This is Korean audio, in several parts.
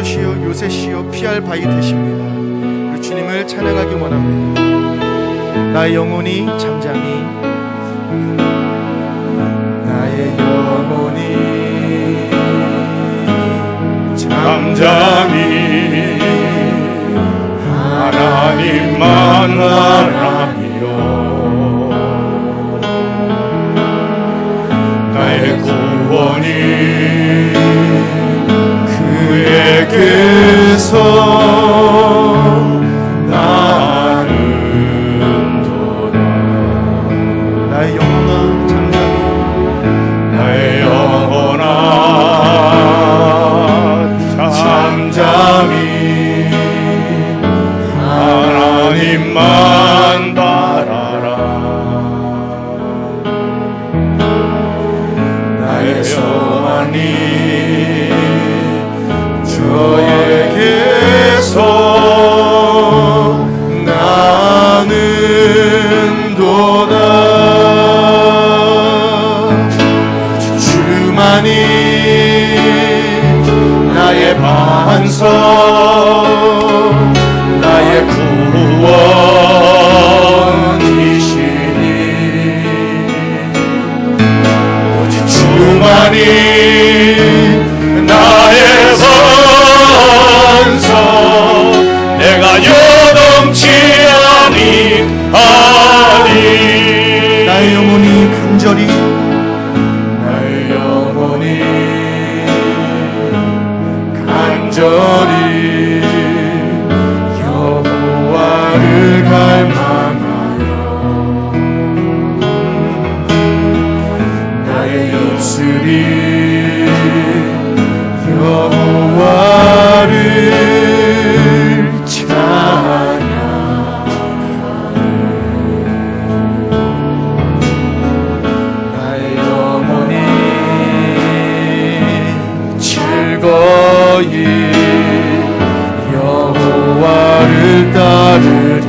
구원자시여 요새시여 피할 바위 되십니다. 우리 주님을 찬양하기 원합니다. 나의 영혼이 잠잠히, 나의 영혼이 잠잠히 하나님만 바라며 나의 구원이 그에게서 나는도다. 나의 영혼아 잠잠히, 나의 영혼아 잠잠히 하나님만 바라라. 나의 소원이 주에게서 나는도다. 주만이 나의 반석, 나의 구원이시니 오직 주만이 나의 반석, 내가 요동치 아니하니. 나의 영혼이 간절히, 나의 영혼이 간절히 여호와를 갈망하여 나의 입술이 여호와를 찬양하네. 나의 영혼이 즐거이 여호와를 따르리.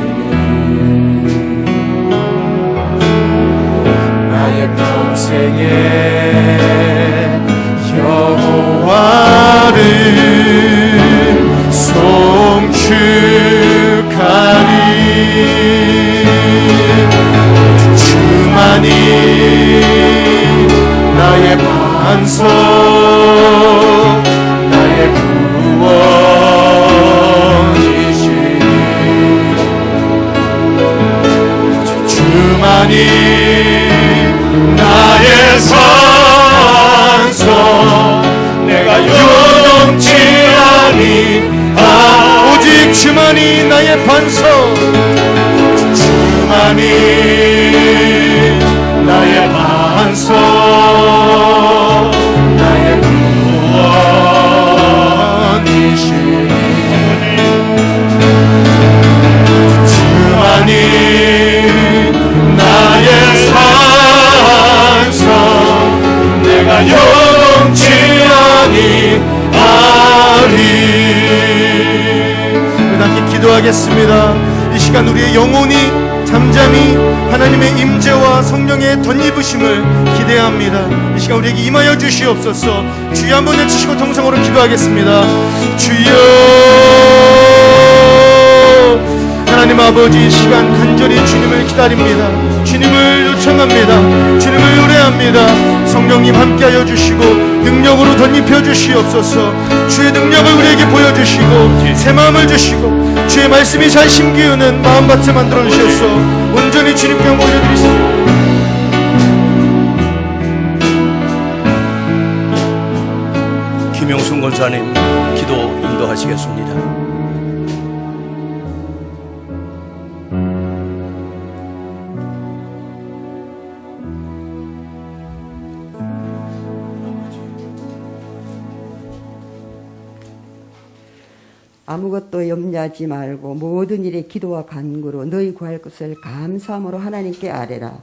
나의 평생에 여호와를 송축하리. 주만이 나의 반석, 나의 구원이시니 주만이 나의 산소, 내가 요동치 아니하니. 오직 주만이 나의 반석, 주만이 나의 반석, 나의 구원이시니 주만이 나의 산성, 내가 요동치 아니하리. 함께 기도하겠습니다. 이 시간 우리의 영혼이 잠잠히 하나님의 임재와 성령의 덧입으심을 기대합니다. 이 시간 우리에게 임하여 주시옵소서. 주여 한번 외치시고 통성으로 기도하겠습니다. 주여, 하나님 아버지, 이 시간 간절히 주님을 기다립니다. 주님을 요청합니다. 주님을 노래합니다. 성령님 함께하여 주시고 능력으로 덧입혀 주시옵소서. 주의 능력을 우리에게 보여주시고 새 마음을 주시고 주의 말씀이 잘 심기우는 마음밭을 만들어 주셔서 온전히 주님께 올려드리십니다. 김영순 권사님 기도 인도하시겠습니다. 아무것도 염려하지 말고 모든 일에 기도와 간구로 너희 구할 것을 감사함으로 하나님께 아뢰라.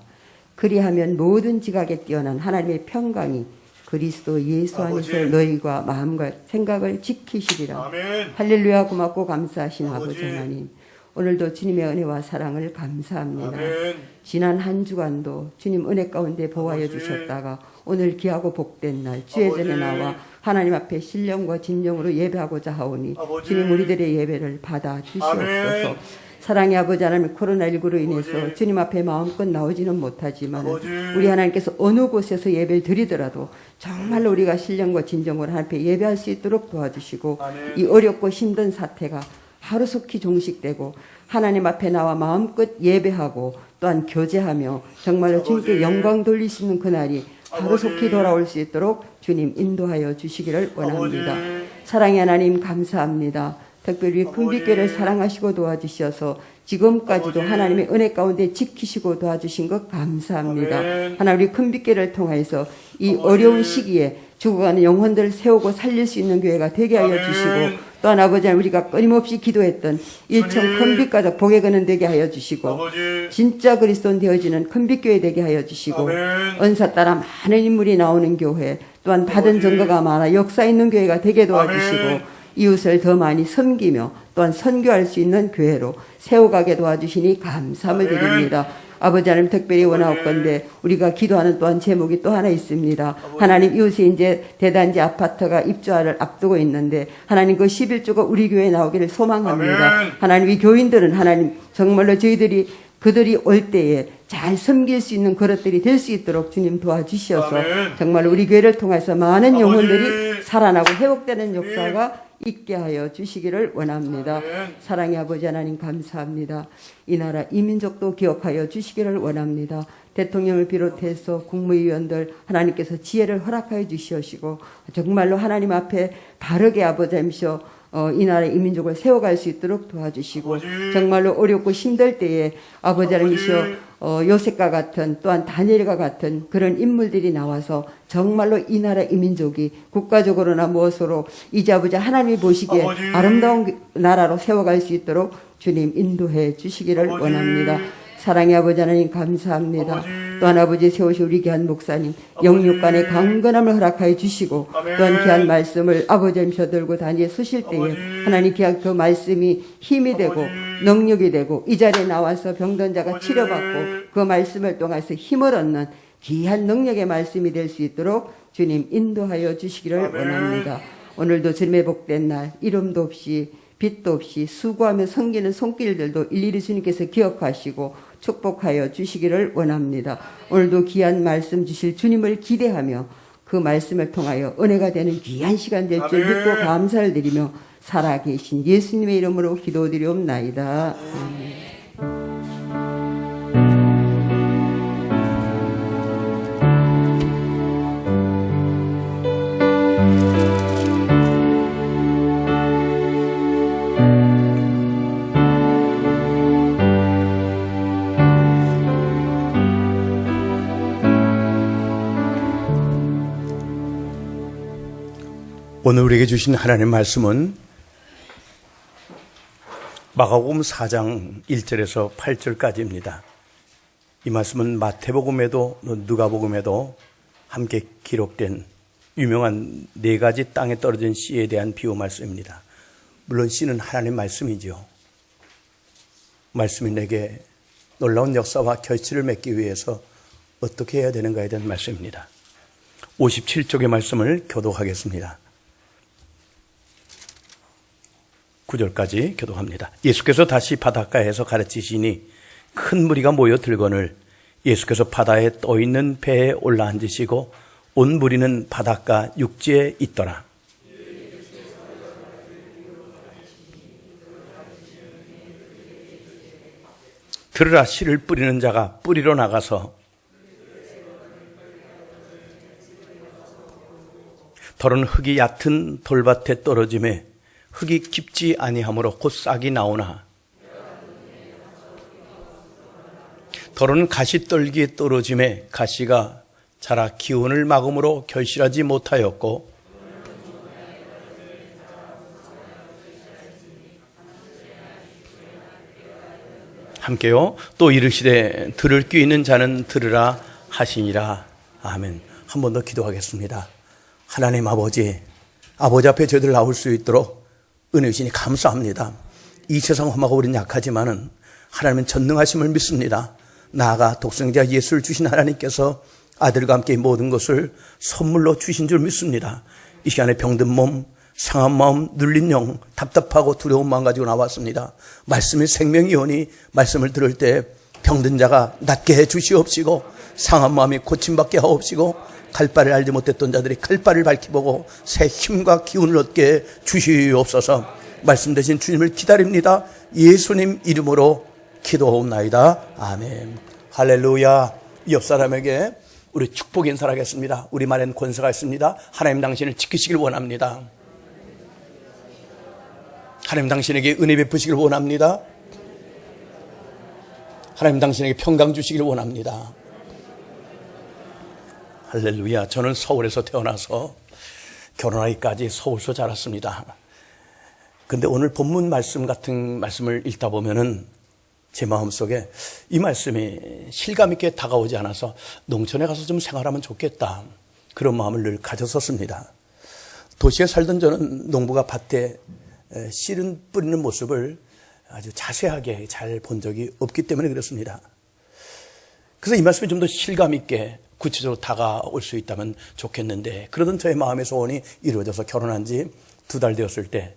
그리하면 모든 지각에 뛰어난 하나님의 평강이 그리스도 예수 안에서 너희가 마음과 생각을 지키시리라. 아멘. 할렐루야. 고맙고 감사하신 아버지 하나님, 오늘도 주님의 은혜와 사랑을 감사합니다. 아멘. 지난 한 주간도 주님 은혜 가운데 보호하여 아버지. 주셨다가 오늘 귀하고 복된 날 주의 전에 아버지. 나와 하나님 앞에 신령과 진정으로 예배하고자 하오니 아버지. 주님 우리들의 예배를 받아 주시옵소서. 아멘. 사랑의 아버지 하나님, 코로나19로 인해서 아버지. 주님 앞에 마음껏 나오지는 못하지만 아버지. 우리 하나님께서 어느 곳에서 예배를 드리더라도 정말로 우리가 신령과 진정으로 하나님 앞에 예배할 수 있도록 도와주시고 아멘. 이 어렵고 힘든 사태가 하루속히 종식되고 하나님 앞에 나와 마음껏 예배하고 또한 교제하며 정말로 주님께 아버지. 영광 돌릴 수 있는 그날이 하루속히 아버지. 돌아올 수 있도록 주님 인도하여 주시기를 원합니다. 아버지. 사랑의 하나님 감사합니다. 특별히 아버지. 큰빛교회를 사랑하시고 도와주셔서 지금까지도 아버지. 하나님의 은혜 가운데 지키시고 도와주신 것 감사합니다. 아멘. 하나님 우리 큰빛교회를 통해서 이 아버지. 어려운 시기에 죽어가는 영혼들을 세우고 살릴 수 있는 교회가 되게 하여 아멘. 주시고 또한 아버지 하나님 우리가 끊임없이 기도했던 일청 주님. 큰빛가족 복의 근원 되게 하여 주시고 아버지. 진짜 그리스도인 되어지는 큰빛교회 되게 하여 주시고 아멘. 은사 따라 많은 인물이 나오는 교회 또한 받은 아버지. 증거가 많아 역사 있는 교회가 되게 도와주시고 아멘. 이웃을 더 많이 섬기며 또한 선교할 수 있는 교회로 세워가게 도와주시니 감사함을 아멘. 드립니다. 아버지 하나님 특별히 원하옵건대 우리가 기도하는 또한 제목이 또 하나 있습니다. 하나님 이웃에 이제 대단지 아파트가 입주를 앞두고 있는데 하나님 그 11조가 우리 교회에 나오기를 소망합니다. 아멘. 하나님 이 교인들은 하나님 정말로 그들이 올 때에 잘 섬길 수 있는 그릇들이 될 수 있도록 주님 도와주셔서 아멘. 정말 우리 교회를 통해서 많은 아버지. 영혼들이 살아나고 회복되는 역사가 있게 하여 주시기를 원합니다. 아멘. 사랑의 아버지 하나님 감사합니다. 이 나라 이 민족도 기억하여 주시기를 원합니다. 대통령을 비롯해서 국무위원들 하나님께서 지혜를 허락하여 주시옵시고 정말로 하나님 앞에 바르게 아버지 하시오 이 나라 이 민족을 세워갈 수 있도록 도와주시고 아버지. 정말로 어렵고 힘들 때에 아버지 하나님이시오 아버지. 요셉과 같은 또한 다니엘과 같은 그런 인물들이 나와서 정말로 이 나라 이 민족이 국가적으로나 무엇으로 이제 아버지 하나님이 보시기에 아버지. 아름다운 나라로 세워갈 수 있도록 주님 인도해 주시기를 아버지. 원합니다. 사랑의 아버지 하나님 감사합니다. 아버지. 또한 아버지 세우시 우리 귀한 목사님 영육간의 강건함을 허락하여 주시고 아멘. 또한 귀한 말씀을 아버지 하면서 들고 다니에 서실 때에 아버지. 하나님 귀한 그 말씀이 힘이 되고 아버지. 능력이 되고 이 자리에 나와서 병든 자가 아버지. 치료받고 그 말씀을 통해서 힘을 얻는 귀한 능력의 말씀이 될 수 있도록 주님 인도하여 주시기를 아멘. 원합니다. 오늘도 주님의 복된 날 이름도 없이 빛도 없이 수고하며 섬기는 손길들도 일일이 주님께서 기억하시고 축복하여 주시기를 원합니다. 오늘도 귀한 말씀 주실 주님을 기대하며 그 말씀을 통하여 은혜가 되는 귀한 시간 될 줄 아멘. 믿고 감사를 드리며 살아계신 예수님의 이름으로 기도드리옵나이다. 아멘. 오늘 우리에게 주신 하나님의 말씀은 마가복음 4장 1절에서 8절까지입니다. 이 말씀은 마태복음에도 누가복음에도 함께 기록된 유명한 네 가지 땅에 떨어진 씨에 대한 비유 말씀입니다. 물론 씨는 하나님 말씀이죠. 말씀이 내게 놀라운 역사와 결실을 맺기 위해서 어떻게 해야 되는가에 대한 말씀입니다. 57쪽의 말씀을 교독하겠습니다. 9절까지 교독합니다. 예수께서 다시 바닷가에서 가르치시니 큰 무리가 모여 들거늘 예수께서 바다에 떠 있는 배에 올라앉으시고 온 무리는 바닷가 육지에 있더라. 들으라, 씨를 뿌리는 자가 뿌리러 나가서 덜은 흙이 얕은 돌밭에 떨어짐에 흙이 깊지 아니하므로 곧 싹이 나오나 덜은 가시떨기에 떨어짐에 가시가 자라 기온을 막음으로 결실하지 못하였고 함께요. 또 이르시되 들을 귀 있는 자는 들으라 하시니라. 아멘. 한 번 더 기도하겠습니다. 하나님 아버지 앞에 저희들 나올 수 있도록 은혜 주시니 감사합니다. 이 세상 험하고 우리는 약하지만은 하나님은 전능하심을 믿습니다. 나아가 독생자 예수를 주신 하나님께서 아들과 함께 모든 것을 선물로 주신 줄 믿습니다. 이 시간에 병든 몸, 상한 마음, 눌린 영, 답답하고 두려운 마음 가지고 나왔습니다. 말씀이 생명이오니 말씀을 들을 때 병든 자가 낫게 해 주시옵시고, 상한 마음이 고침받게 하옵시고, 갈 바를 알지 못했던 자들이 갈 바를 밝히 보고 새 힘과 기운을 얻게 해 주시옵소서. 말씀 대신 주님을 기다립니다. 예수님 이름으로 기도하옵나이다. 아멘. 할렐루야. 옆 사람에게 우리 축복 인사를 하겠습니다. 우리 말엔 권세가 있습니다. 하나님 당신을 지키시길 원합니다. 하나님 당신에게 은혜 베푸시길 원합니다. 하나님 당신에게 평강 주시길 원합니다. 할렐루야. 저는 서울에서 태어나서 결혼하기까지 서울서 자랐습니다. 근데 오늘 본문 말씀 같은 말씀을 읽다 보면은 제 마음속에 이 말씀이 실감 있게 다가오지 않아서 농촌에 가서 좀 생활하면 좋겠다, 그런 마음을 늘 가졌었습니다. 도시에 살던 저는 농부가 밭에 씨를 뿌리는 모습을 아주 자세하게 잘 본 적이 없기 때문에 그렇습니다. 그래서 이 말씀이 좀 더 실감 있게 구체적으로 다가올 수 있다면 좋겠는데, 그러던 저의 마음의 소원이 이루어져서 결혼한 지 2달 되었을 때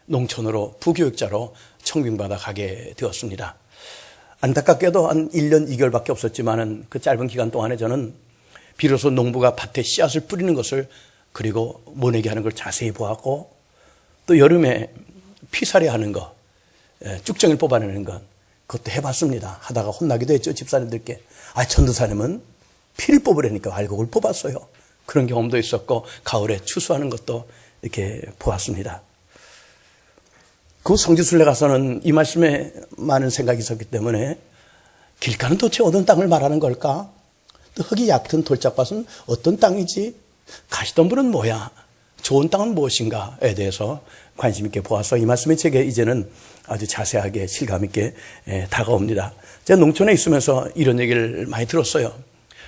농촌으로 부교육자로 청빙받아 가게 되었습니다. 안타깝게도 한 1년 2개월밖에 없었지만은 그 짧은 기간 동안에 저는 비로소 농부가 밭에 씨앗을 뿌리는 것을, 그리고 모내기 하는 걸 자세히 보았고, 또 여름에 피살이 하는 거, 쭉정이를 뽑아내는 것, 그것도 해봤습니다. 하다가 혼나기도 했죠, 집사님들께. 전도사님은 피를 뽑으려니까 알곡을 뽑았어요. 그런 경험도 있었고, 가을에 추수하는 것도 이렇게 보았습니다. 그 성지순례 가서는 이 말씀에 많은 생각이 있었기 때문에, 길가는 도대체 어떤 땅을 말하는 걸까? 또 흙이 얕은 돌짝밭은 어떤 땅이지? 가시덤불은 뭐야? 좋은 땅은 무엇인가에 대해서 관심 있게 보아서 이 말씀이 제게 이제는 아주 자세하게 실감 있게 다가옵니다. 제가 농촌에 있으면서 이런 얘기를 많이 들었어요.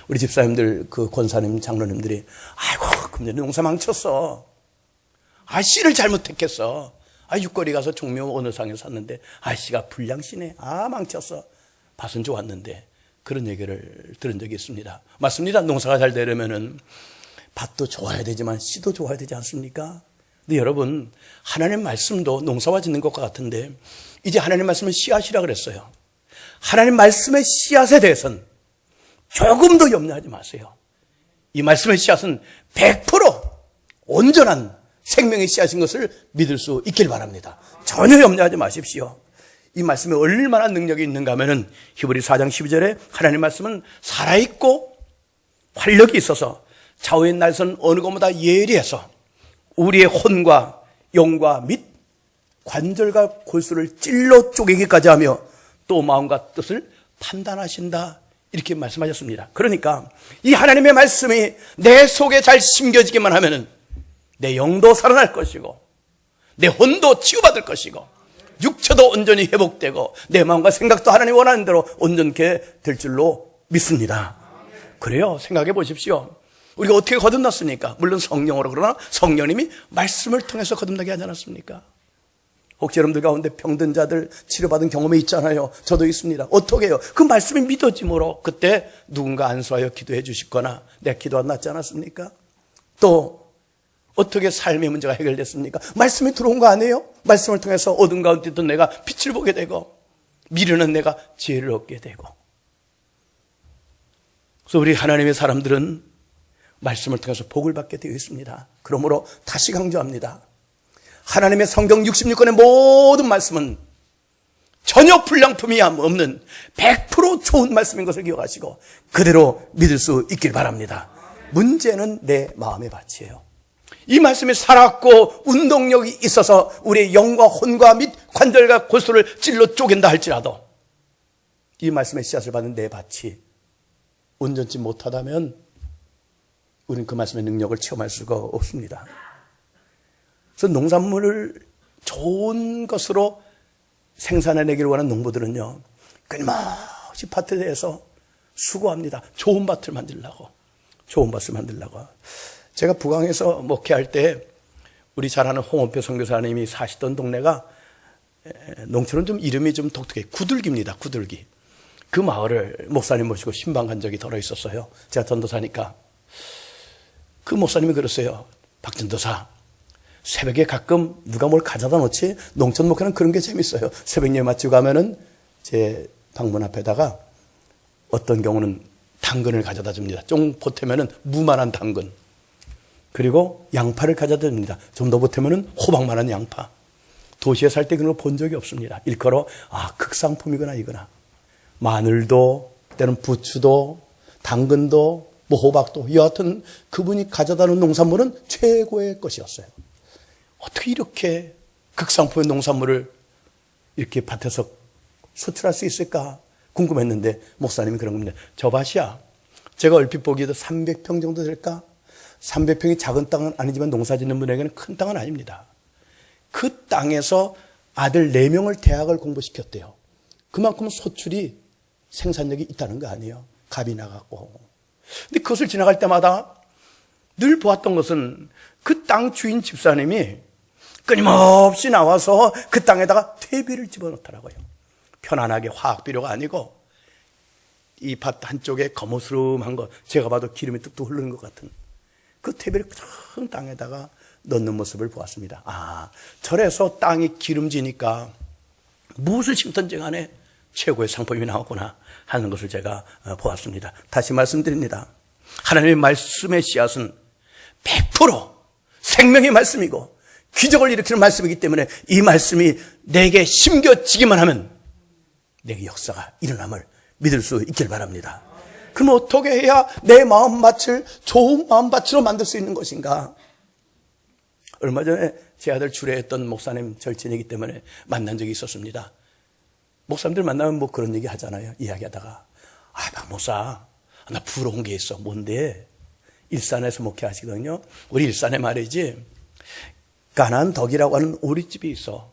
우리 집사님들, 그 권사님, 장로님들이, 아이고, 금년에 농사 망쳤어. 씨를 잘못했겠어. 육거리 가서 종묘 어느 상에 샀는데 씨가 불량시네. 망쳤어. 밭은 좋았는데. 그런 얘기를 들은 적이 있습니다. 맞습니다. 농사가 잘 되려면은 밭도 좋아야 되지만 씨도 좋아야 되지 않습니까? 근데 여러분, 하나님 말씀도 농사와 짓는 것과 같은데, 이제 하나님 말씀은 씨앗이라 그랬어요. 하나님 말씀의 씨앗에 대해서는 조금도 염려하지 마세요. 이 말씀의 씨앗은 100% 온전한 생명의 씨앗인 것을 믿을 수 있길 바랍니다. 전혀 염려하지 마십시오. 이 말씀에 얼마나 능력이 있는가 하면은 히브리 4장 12절에 하나님 말씀은 살아있고 활력이 있어서 좌우의 날선 어느 것보다 예리해서 우리의 혼과 영과 및 관절과 골수를 찔러 쪼개기까지 하며 또 마음과 뜻을 판단하신다, 이렇게 말씀하셨습니다. 그러니까 이 하나님의 말씀이 내 속에 잘 심겨지기만 하면은 내 영도 살아날 것이고, 내 혼도 치유받을 것이고, 육체도 온전히 회복되고, 내 마음과 생각도 하나님 원하는 대로 온전케 될 줄로 믿습니다. 그래요. 생각해 보십시오. 우리가 어떻게 거듭났습니까? 물론 성령으로, 그러나 성령님이 말씀을 통해서 거듭나게 하지 않았습니까? 혹시 여러분들 가운데 병든 자들 치료받은 경험이 있잖아요. 저도 있습니다. 어떻게 해요? 그 말씀이 믿어짐으로 그때 누군가 안수하여 기도해 주시거나 내 기도 안 낫지 않았습니까? 또 어떻게 삶의 문제가 해결됐습니까? 말씀이 들어온 거 아니에요? 말씀을 통해서 어둠 가운데 있던 내가 빛을 보게 되고, 미련한 내가 지혜를 얻게 되고. 그래서 우리 하나님의 사람들은 말씀을 통해서 복을 받게 되어 있습니다. 그러므로 다시 강조합니다. 하나님의 성경 66권의 모든 말씀은 전혀 불량품이 없는 100% 좋은 말씀인 것을 기억하시고 그대로 믿을 수 있길 바랍니다. 문제는 내 마음의 밭이에요. 이 말씀이 살았고 운동력이 있어서 우리의 영과 혼과 및 관절과 골수를 찔러 쪼갠다 할지라도 이 말씀의 씨앗을 받는 내 밭이 온전치 못하다면 우리는 그 말씀의 능력을 체험할 수가 없습니다. 그래서 농산물을 좋은 것으로 생산해내기를 원하는 농부들은요, 끊임없이 밭에 대해서 수고합니다. 좋은 밭을 만들려고. 제가 북왕에서 목회할 때 우리 잘 아는 홍원표 선교사님이 사시던 동네가 농촌은 좀 이름이 좀 독특해. 구들기입니다. 구들기. 그 마을을 목사님 모시고 신방 간 적이 덜어 있었어요. 제가 전도사니까. 그 목사님이 그랬어요. 박 전도사, 새벽에 가끔 누가 뭘 가져다 놓지? 농촌 목회는 그런 게 재밌어요. 새벽 예배 마치고 가면은 제 방문 앞에다가 어떤 경우는 당근을 가져다 줍니다. 좀 보태면은 무만한 당근. 그리고 양파를 가져다 줍니다. 좀 더 보태면은 호박만한 양파. 도시에 살 때 그런 걸 본 적이 없습니다. 일컬어 극상품이거나 이거나. 마늘도, 때는 부추도, 당근도, 뭐 호박도, 여하튼 그분이 가져다 놓은 농산물은 최고의 것이었어요. 어떻게 이렇게 극상품의 농산물을 이렇게 밭에서 수출할 수 있을까 궁금했는데 목사님이 그런 겁니다. 저 밭이야, 제가 얼핏 보기에도 300평 정도 될까? 300평이 작은 땅은 아니지만 농사 짓는 분에게는 큰 땅은 아닙니다. 그 땅에서 아들 4명을 대학을 공부시켰대요. 그만큼 소출이 생산력이 있다는 거 아니에요. 갑이 나갔고. 근데 그것을 지나갈 때마다 늘 보았던 것은 그 땅 주인 집사님이 끊임없이 나와서 그 땅에다가 퇴비를 집어넣더라고요. 편안하게 화학비료가 아니고 이 밭 한쪽에 거무스름한 거, 제가 봐도 기름이 뚝뚝 흐르는 것 같은 그 퇴비를 큰 땅에다가 넣는 모습을 보았습니다. 절에서 땅이 기름지니까 무엇을 심든지 간에 최고의 상품이 나오구나 하는 것을 제가 보았습니다. 다시 말씀드립니다. 하나님의 말씀의 씨앗은 100% 생명의 말씀이고 기적을 일으키는 말씀이기 때문에 이 말씀이 내게 심겨지기만 하면 내게 역사가 일어남을 믿을 수 있길 바랍니다. 그럼 어떻게 해야 내 마음밭을 좋은 마음밭으로 만들 수 있는 것인가? 얼마 전에 제 아들 주례했던 목사님 절친이기 때문에 만난 적이 있었습니다. 목사님들 만나면 뭐 그런 얘기 하잖아요. 이야기하다가 박 목사, 나 부러운 게 있어. 뭔데? 일산에서 목회하시거든요. 우리 일산에 말이지 가나안 덕이라고 하는 오리집이 있어.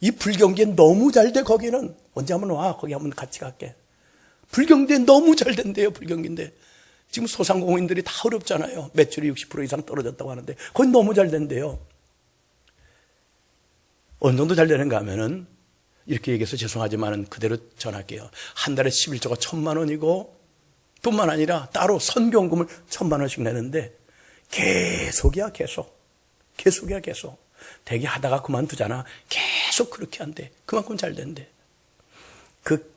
이 불경기에 너무 잘 돼. 거기는 언제 한번 와. 거기 한번 같이 갈게. 불경기에 너무 잘 된대요. 불경기인데 지금 소상공인들이 다 어렵잖아요. 매출이 60% 이상 떨어졌다고 하는데 거기 너무 잘 된대요. 어느 정도 잘 되는가 하면은 이렇게 얘기해서 죄송하지만 그대로 전할게요. 한 달에 11조가 1,000만 원이고 뿐만 아니라 따로 선교원금을 1,000만 원씩 내는데 계속이야. 대개 하다가 그만두잖아. 계속 그렇게 한대. 그만큼 잘 된대. 그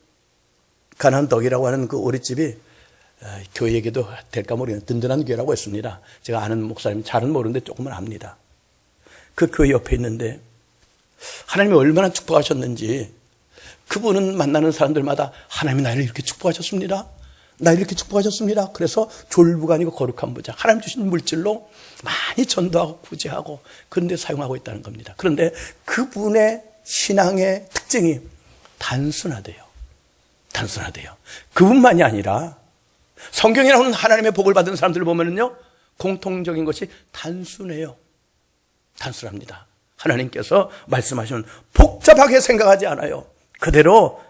가나안 덕이라고 하는 그 오리집이 교회에게도 될까 모르겠는데 든든한 교회라고 했습니다. 제가 아는 목사님 잘은 모르는데 조금은 압니다. 그 교회 옆에 있는데 하나님이 얼마나 축복하셨는지 그분은 만나는 사람들마다 하나님이 나를 이렇게 축복하셨습니다. 나를 이렇게 축복하셨습니다. 그래서 졸부가 아니고 거룩한 부자. 하나님 주신 물질로 많이 전도하고 구제하고 그런 데 사용하고 있다는 겁니다. 그런데 그분의 신앙의 특징이 단순하대요. 그분만이 아니라 성경에 나오는 하나님의 복을 받은 사람들을 보면요, 공통적인 것이 단순해요. 단순합니다. 하나님께서 말씀하시면 복잡하게 생각하지 않아요. 그대로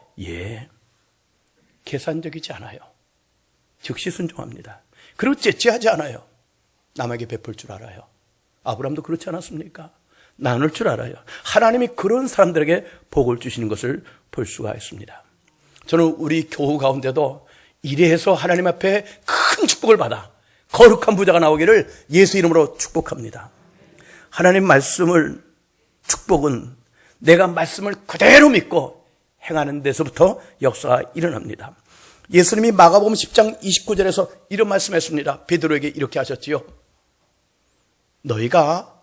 계산적이지 않아요. 즉시 순종합니다. 그리고 째째하지 않아요. 남에게 베풀 줄 알아요. 아브라함도 그렇지 않았습니까? 나눌 줄 알아요. 하나님이 그런 사람들에게 복을 주시는 것을 볼 수가 있습니다. 저는 우리 교우 가운데도 이래서 하나님 앞에 큰 축복을 받아 거룩한 부자가 나오기를 예수 이름으로 축복합니다. 하나님 말씀을, 축복은 내가 말씀을 그대로 믿고 행하는 데서부터 역사가 일어납니다. 예수님이 마가복음 10장 29절에서 이런 말씀했습니다. 베드로에게 이렇게 하셨지요. 너희가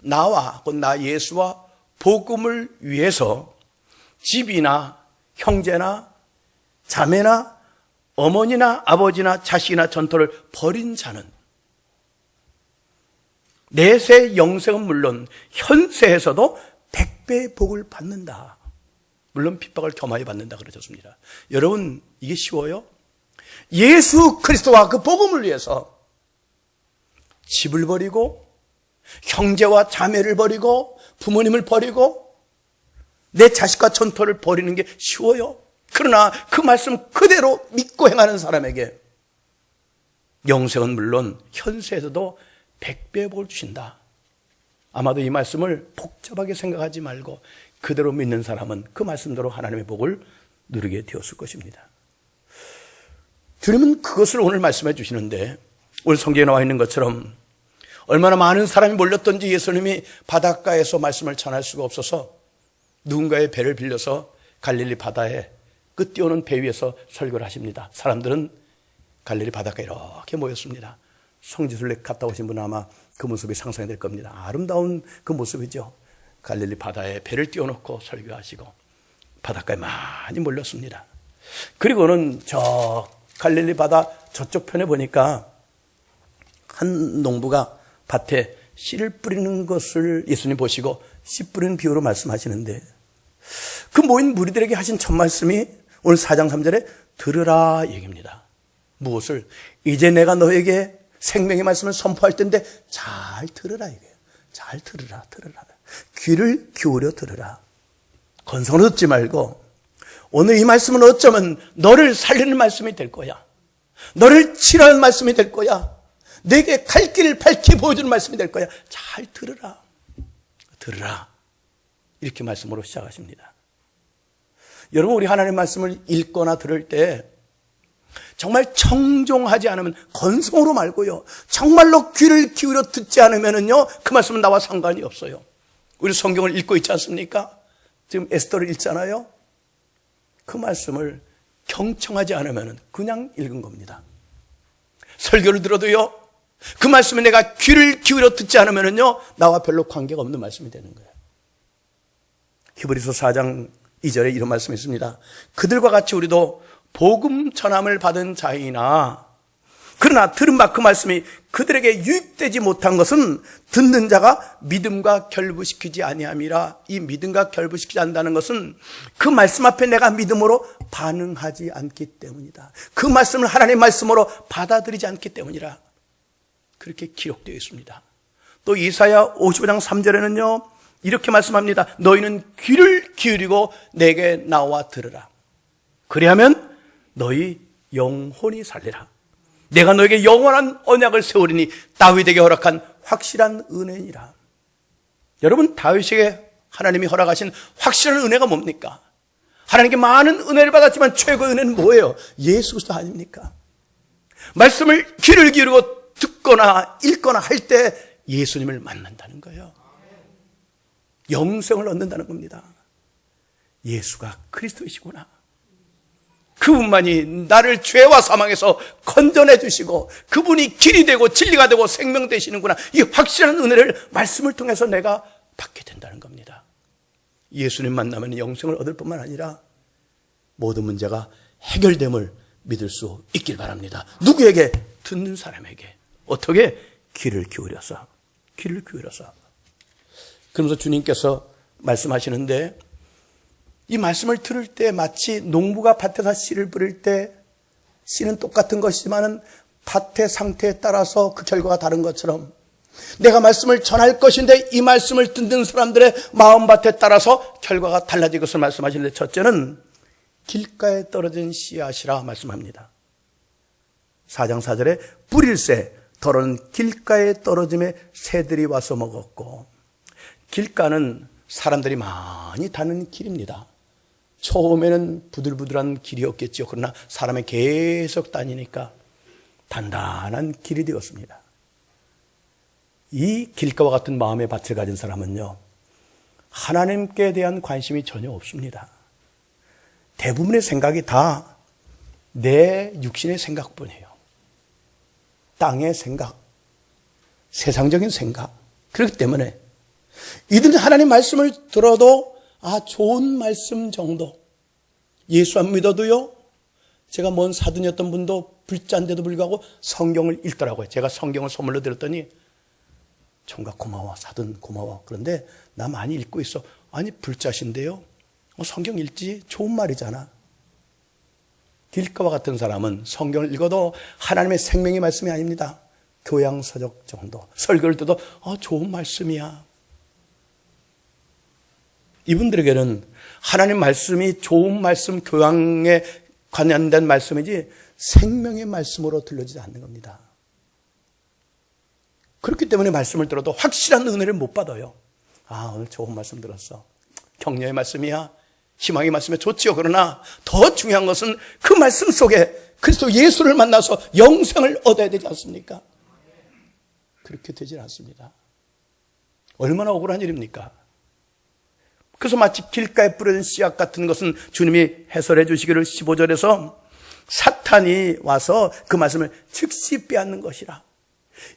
나와, 곧 나 예수와 복음을 위해서 집이나 형제나 자매나 어머니나 아버지나 자식이나 전토를 벌인 자는 내세 영생은 물론 현세에서도 100배의 복을 받는다. 물론 핍박을 겸하여 받는다 그러셨습니다. 여러분, 이게 쉬워요? 예수 그리스도와 그 복음을 위해서 집을 버리고 형제와 자매를 버리고 부모님을 버리고 내 자식과 전토를 버리는 게 쉬워요? 그러나 그 말씀 그대로 믿고 행하는 사람에게 영생은 물론 현세에서도 100배의 복을 주신다. 아마도 이 말씀을 복잡하게 생각하지 말고 그대로 믿는 사람은 그 말씀대로 하나님의 복을 누리게 되었을 것입니다. 주님은 그것을 오늘 말씀해 주시는데, 오늘 성경에 나와 있는 것처럼 얼마나 많은 사람이 몰렸던지 예수님이 바닷가에서 말씀을 전할 수가 없어서 누군가의 배를 빌려서 갈릴리 바다에 끝 띄우는 배 위에서 설교를 하십니다. 사람들은 갈릴리 바닷가에 이렇게 모였습니다. 성지순례 갔다 오신 분은 아마 그 모습이 상상이 될 겁니다. 아름다운 그 모습이죠. 갈릴리 바다에 배를 띄워놓고 설교하시고 바닷가에 많이 몰렸습니다. 그리고는 저 갈릴리 바다 저쪽 편에 보니까 한 농부가 밭에 씨를 뿌리는 것을 예수님 보시고 씨 뿌리는 비유로 말씀하시는데, 그 모인 무리들에게 하신 첫 말씀이 오늘 4장 3절에 들으라 얘기입니다. 무엇을? 이제 내가 너에게 생명의 말씀을 선포할 텐데 잘 들으라 이거예요. 잘 들으라. 귀를 기울여 들으라. 건성으로 듣지 말고, 오늘 이 말씀은 어쩌면 너를 살리는 말씀이 될 거야. 너를 치료하는 말씀이 될 거야. 내게 갈 길을 밝히 보여주는 말씀이 될 거야. 잘 들으라. 이렇게 말씀으로 시작하십니다. 여러분, 우리 하나님의 말씀을 읽거나 들을 때 정말 청종하지 않으면, 건성으로 말고요, 정말로 귀를 기울여 듣지 않으면요, 그 말씀은 나와 상관이 없어요. 우리 성경을 읽고 있지 않습니까? 지금 에스더를 읽잖아요. 그 말씀을 경청하지 않으면 그냥 읽은 겁니다. 설교를 들어도요, 그 말씀에 내가 귀를 기울여 듣지 않으면요, 나와 별로 관계가 없는 말씀이 되는 거예요. 히브리서 4장 2절에 이런 말씀이 있습니다. 그들과 같이 우리도 복음 전함을 받은 자이나, 그러나 들은 바 그 말씀이 그들에게 유익되지 못한 것은 듣는 자가 믿음과 결부시키지 아니함이라. 이 믿음과 결부시키지 않는다는 것은 그 말씀 앞에 내가 믿음으로 반응하지 않기 때문이다. 그 말씀을 하나님의 말씀으로 받아들이지 않기 때문이라. 그렇게 기록되어 있습니다. 또 이사야 55장 3절에는요 이렇게 말씀합니다. 너희는 귀를 기울이고 내게 나와 들으라. 그리하면 너희 영혼이 살리라. 내가 너에게 영원한 언약을 세우리니 다윗에게 허락한 확실한 은혜니라. 여러분, 다윗에게 하나님이 허락하신 확실한 은혜가 뭡니까? 하나님께 많은 은혜를 받았지만 최고의 은혜는 뭐예요? 예수 그리스도 아닙니까? 말씀을 귀를 기울이고 듣거나 읽거나 할 때 예수님을 만난다는 거예요. 영생을 얻는다는 겁니다. 예수가 그리스도이시구나. 그분만이 나를 죄와 사망에서 건져내 주시고 그분이 길이 되고 진리가 되고 생명 되시는구나. 이 확실한 은혜를 말씀을 통해서 내가 받게 된다는 겁니다. 예수님 만나면 영생을 얻을 뿐만 아니라 모든 문제가 해결됨을 믿을 수 있길 바랍니다. 누구에게? 듣는 사람에게. 어떻게? 귀를 기울여서. 그러면서 주님께서 말씀하시는데, 이 말씀을 들을 때 마치 농부가 밭에서 씨를 뿌릴 때 씨는 똑같은 것이지만 밭의 상태에 따라서 그 결과가 다른 것처럼, 내가 말씀을 전할 것인데 이 말씀을 듣는 사람들의 마음밭에 따라서 결과가 달라질 것을 말씀하시는데, 첫째는 길가에 떨어진 씨앗이라 말씀합니다. 4장 4절에 뿌릴새 더러는 길가에 떨어짐에 새들이 와서 먹었고, 길가는 사람들이 많이 다니는 길입니다. 처음에는 부들부들한 길이었겠죠. 그러나 사람이 계속 다니니까 단단한 길이 되었습니다. 이 길가와 같은 마음의 밭을 가진 사람은요, 하나님께 대한 관심이 전혀 없습니다. 대부분의 생각이 다 내 육신의 생각뿐이에요. 땅의 생각, 세상적인 생각. 그렇기 때문에 이들은 하나님 말씀을 들어도 좋은 말씀 정도. 예수 안 믿어도요, 제가 먼 사돈이었던 분도 불자인데도 불구하고 성경을 읽더라고요. 제가 성경을 선물로 드렸더니, 총각 고마워, 사돈 고마워. 그런데 나 많이 읽고 있어. 아니, 불자신데요, 성경 읽지? 좋은 말이잖아. 길가와 같은 사람은 성경을 읽어도 하나님의 생명의 말씀이 아닙니다. 교양서적 정도. 설교를 들어도 좋은 말씀이야. 이분들에게는 하나님 말씀이 좋은 말씀, 교양에 관련된 말씀이지 생명의 말씀으로 들려지지 않는 겁니다. 그렇기 때문에 말씀을 들어도 확실한 은혜를 못 받아요. 오늘 좋은 말씀 들었어. 격려의 말씀이야, 희망의 말씀이 좋지요. 그러나 더 중요한 것은 그 말씀 속에 그리스도 예수를 만나서 영생을 얻어야 되지 않습니까? 그렇게 되질 않습니다. 얼마나 억울한 일입니까? 그래서 마치 길가에 뿌려진 씨앗 같은 것은 주님이 해설해 주시기를 15절에서 사탄이 와서 그 말씀을 즉시 빼앗는 것이라.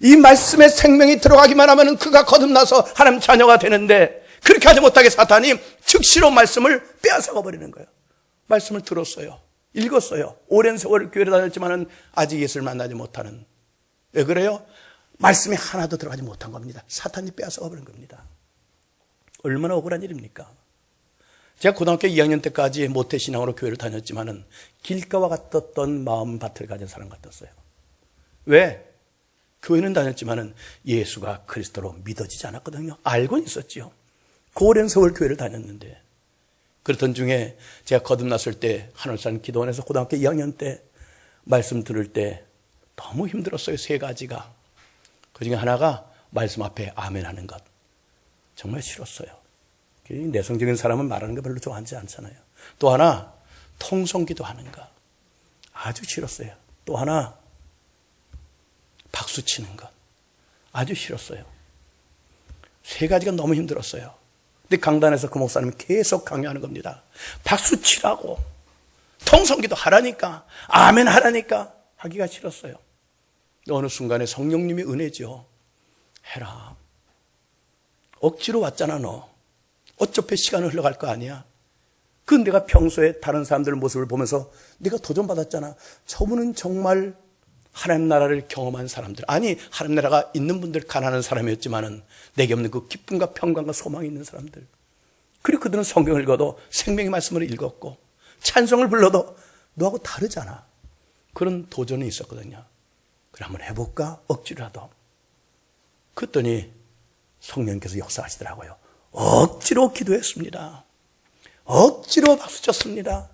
이 말씀에 생명이 들어가기만 하면 그가 거듭나서 하나님 자녀가 되는데, 그렇게 하지 못하게 사탄이 즉시로 말씀을 빼앗아가 버리는 거예요. 말씀을 들었어요, 읽었어요, 오랜 세월 교회를 다녔지만 아직 예수를 만나지 못하는. 왜 그래요? 말씀이 하나도 들어가지 못한 겁니다. 사탄이 빼앗아가 버린 겁니다. 얼마나 억울한 일입니까? 제가 고등학교 2학년 때까지 모태신앙으로 교회를 다녔지만 길가와 같았던 마음밭을 가진 사람 같았어요. 왜? 교회는 다녔지만 예수가 그리스도로 믿어지지 않았거든요. 알고는 있었지요. 오랜 세월 교회를 다녔는데, 그랬던 중에 제가 거듭났을 때 하늘산 기도원에서 고등학교 2학년 때 말씀 들을 때 너무 힘들었어요. 세 가지가. 그 중에 하나가 말씀 앞에 아멘 하는 것. 정말 싫었어요. 내성적인 사람은 말하는 거 별로 좋아하지 않잖아요. 또 하나, 통성기도 하는 거. 아주 싫었어요. 또 하나, 박수 치는 것. 아주 싫었어요. 세 가지가 너무 힘들었어요. 근데 강단에서 그 목사님이 계속 강요하는 겁니다. 박수 치라고, 통성기도 하라니까, 아멘 하라니까. 하기가 싫었어요. 어느 순간에 성령님이 은혜죠. 해라. 억지로 왔잖아 너. 어차피 시간은 흘러갈 거 아니야. 그 내가 평소에 다른 사람들 모습을 보면서 내가 도전받았잖아. 저분은 정말 하나님 나라를 경험한 사람들, 아니 하나님 나라가 있는 분들, 가난한 사람이었지만은 내게 없는 그 기쁨과 평강과 소망이 있는 사람들. 그리고 그들은 성경을 읽어도 생명의 말씀을 읽었고 찬송을 불러도 너하고 다르잖아. 그런 도전이 있었거든요. 그래 한번 해볼까? 억지로라도. 그랬더니 성령께서 역사하시더라고요. 억지로 기도했습니다. 억지로 박수쳤습니다.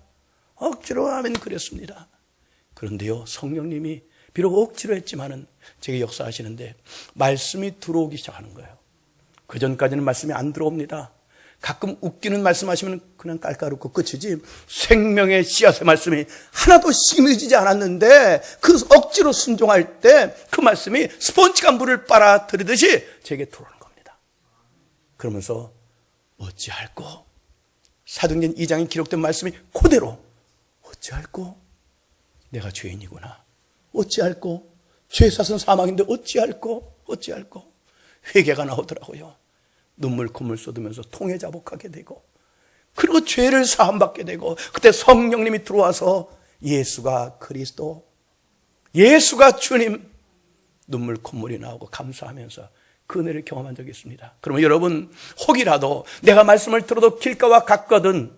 억지로 아멘 그랬습니다. 그런데요, 성령님이 비록 억지로 했지만은 제게 역사하시는데 말씀이 들어오기 시작하는 거예요. 그전까지는 말씀이 안 들어옵니다. 가끔 웃기는 말씀하시면 그냥 깔깔웃고 끝이지, 생명의 씨앗의 말씀이 하나도 심어지지 않았는데 그 억지로 순종할 때 그 말씀이 스폰지가 물을 빨아들이듯이 제게 들어오는 겁니다. 그러면서 어찌할꼬, 사도행전 2장에 기록된 말씀이 그대로, 어찌할꼬, 내가 죄인이구나, 어찌할꼬, 죄사선 사망인데 어찌할꼬 회개가 나오더라고요. 눈물 콧물 쏟으면서 통회자복하게 되고, 그리고 죄를 사함받게 되고, 그때 성령님이 들어와서 예수가 그리스도, 예수가 주님, 눈물 콧물이 나오고 감사하면서 그 은혜를 경험한 적이 있습니다. 그러면 여러분, 혹이라도 내가 말씀을 들어도 길가와 같거든,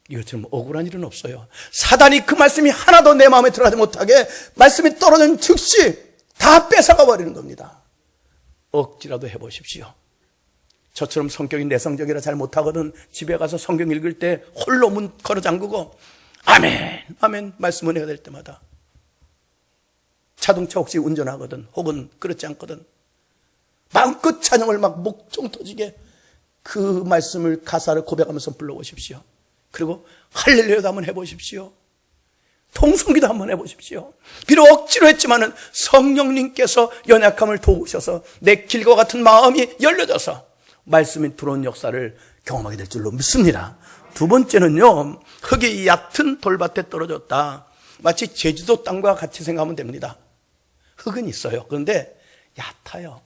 이것처럼 억울한 일은 없어요. 사단이 그 말씀이 하나도 내 마음에 들어가지 못하게 말씀이 떨어진 즉시 다 뺏어가 버리는 겁니다. 억지라도 해보십시오. 저처럼 성격이 내성적이라 잘 못하거든 집에 가서 성경 읽을 때 홀로 문 걸어 잠그고 아멘 아멘 말씀 은혜가 될 때마다, 자동차 혹시 운전하거든 혹은 그렇지 않거든 마음껏 찬양을 막 목청 터지게 그 말씀을 가사를 고백하면서 불러보십시오. 그리고 할렐루야도 한번 해보십시오. 통성기도 한번 해보십시오. 비록 억지로 했지만은 성령님께서 연약함을 도우셔서 내 길과 같은 마음이 열려져서 말씀이 들어온 역사를 경험하게 될 줄로 믿습니다. 두 번째는요, 흙이 얕은 돌밭에 떨어졌다. 마치 제주도 땅과 같이 생각하면 됩니다. 흙은 있어요. 그런데 얕아요.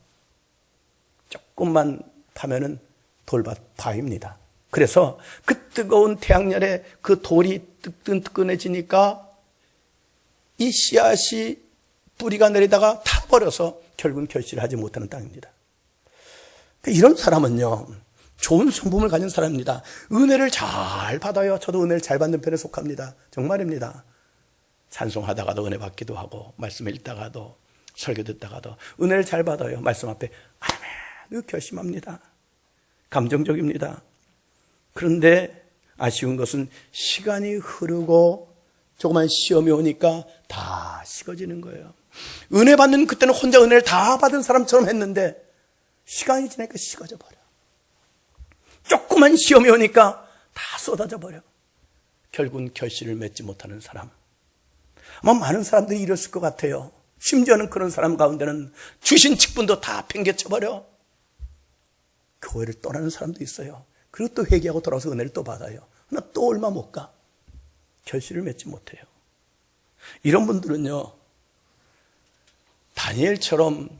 조금만 파면은 돌밭 바위입니다. 그래서 그 뜨거운 태양열에 그 돌이 뜨끈뜨끈해지니까 이 씨앗이 뿌리가 내리다가 타버려서 결국은 결실을 하지 못하는 땅입니다. 이런 사람은요, 좋은 성품을 가진 사람입니다. 은혜를 잘 받아요. 저도 은혜를 잘 받는 편에 속합니다. 정말입니다. 찬송하다가도 은혜 받기도 하고, 말씀 읽다가도, 설교 듣다가도 은혜를 잘 받아요. 말씀 앞에 아멘 결심합니다. 감정적입니다. 그런데 아쉬운 것은 시간이 흐르고 조그만 시험이 오니까 다 식어지는 거예요. 은혜 받는 그때는 혼자 은혜를 다 받은 사람처럼 했는데 시간이 지나니까 식어져 버려. 조그만 시험이 오니까 다 쏟아져 버려. 결국은 결실을 맺지 못하는 사람. 아마 많은 사람들이 이랬을 것 같아요. 심지어는 그런 사람 가운데는 주신 직분도 다 팽개쳐버려. 교회를 떠나는 사람도 있어요. 그리고 또 회개하고 돌아와서 은혜를 또 받아요. 그러나 또 얼마 못 가. 결실을 맺지 못해요. 이런 분들은요, 다니엘처럼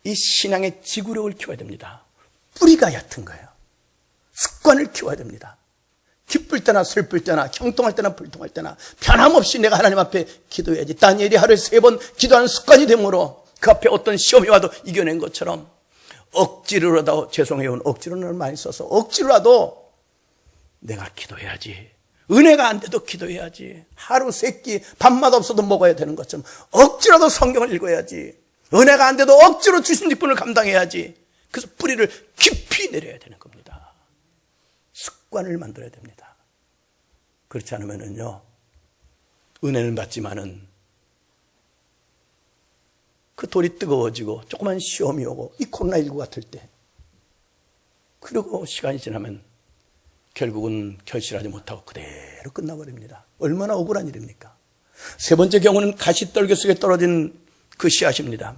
이 신앙의 지구력을 키워야 됩니다. 뿌리가 얕은 거예요. 습관을 키워야 됩니다. 기쁠 때나 슬플 때나 형통할 때나 불통할 때나 변함없이 내가 하나님 앞에 기도해야지. 다니엘이 하루에 3번 기도하는 습관이 되므로 그 앞에 어떤 시험이 와도 이겨낸 것처럼 억지로라도, 죄송해요, 억지로는 많이 써서 억지로라도 내가 기도해야지. 은혜가 안 돼도 기도해야지. 하루 3끼 밥맛 없어도 먹어야 되는 것처럼 억지로라도 성경을 읽어야지. 은혜가 안 돼도 억지로 주신 직분을 감당해야지. 그래서 뿌리를 깊이 내려야 되는 겁니다. 습관을 만들어야 됩니다. 그렇지 않으면요, 은혜는 받지만은 그 돌이 뜨거워지고 조그만 시험이 오고 이 코로나19 같을 때, 그리고 시간이 지나면 결국은 결실하지 못하고 그대로 끝나버립니다. 얼마나 억울한 일입니까? 세 번째 경우는 가시떨기 속에 떨어진 그 씨앗입니다.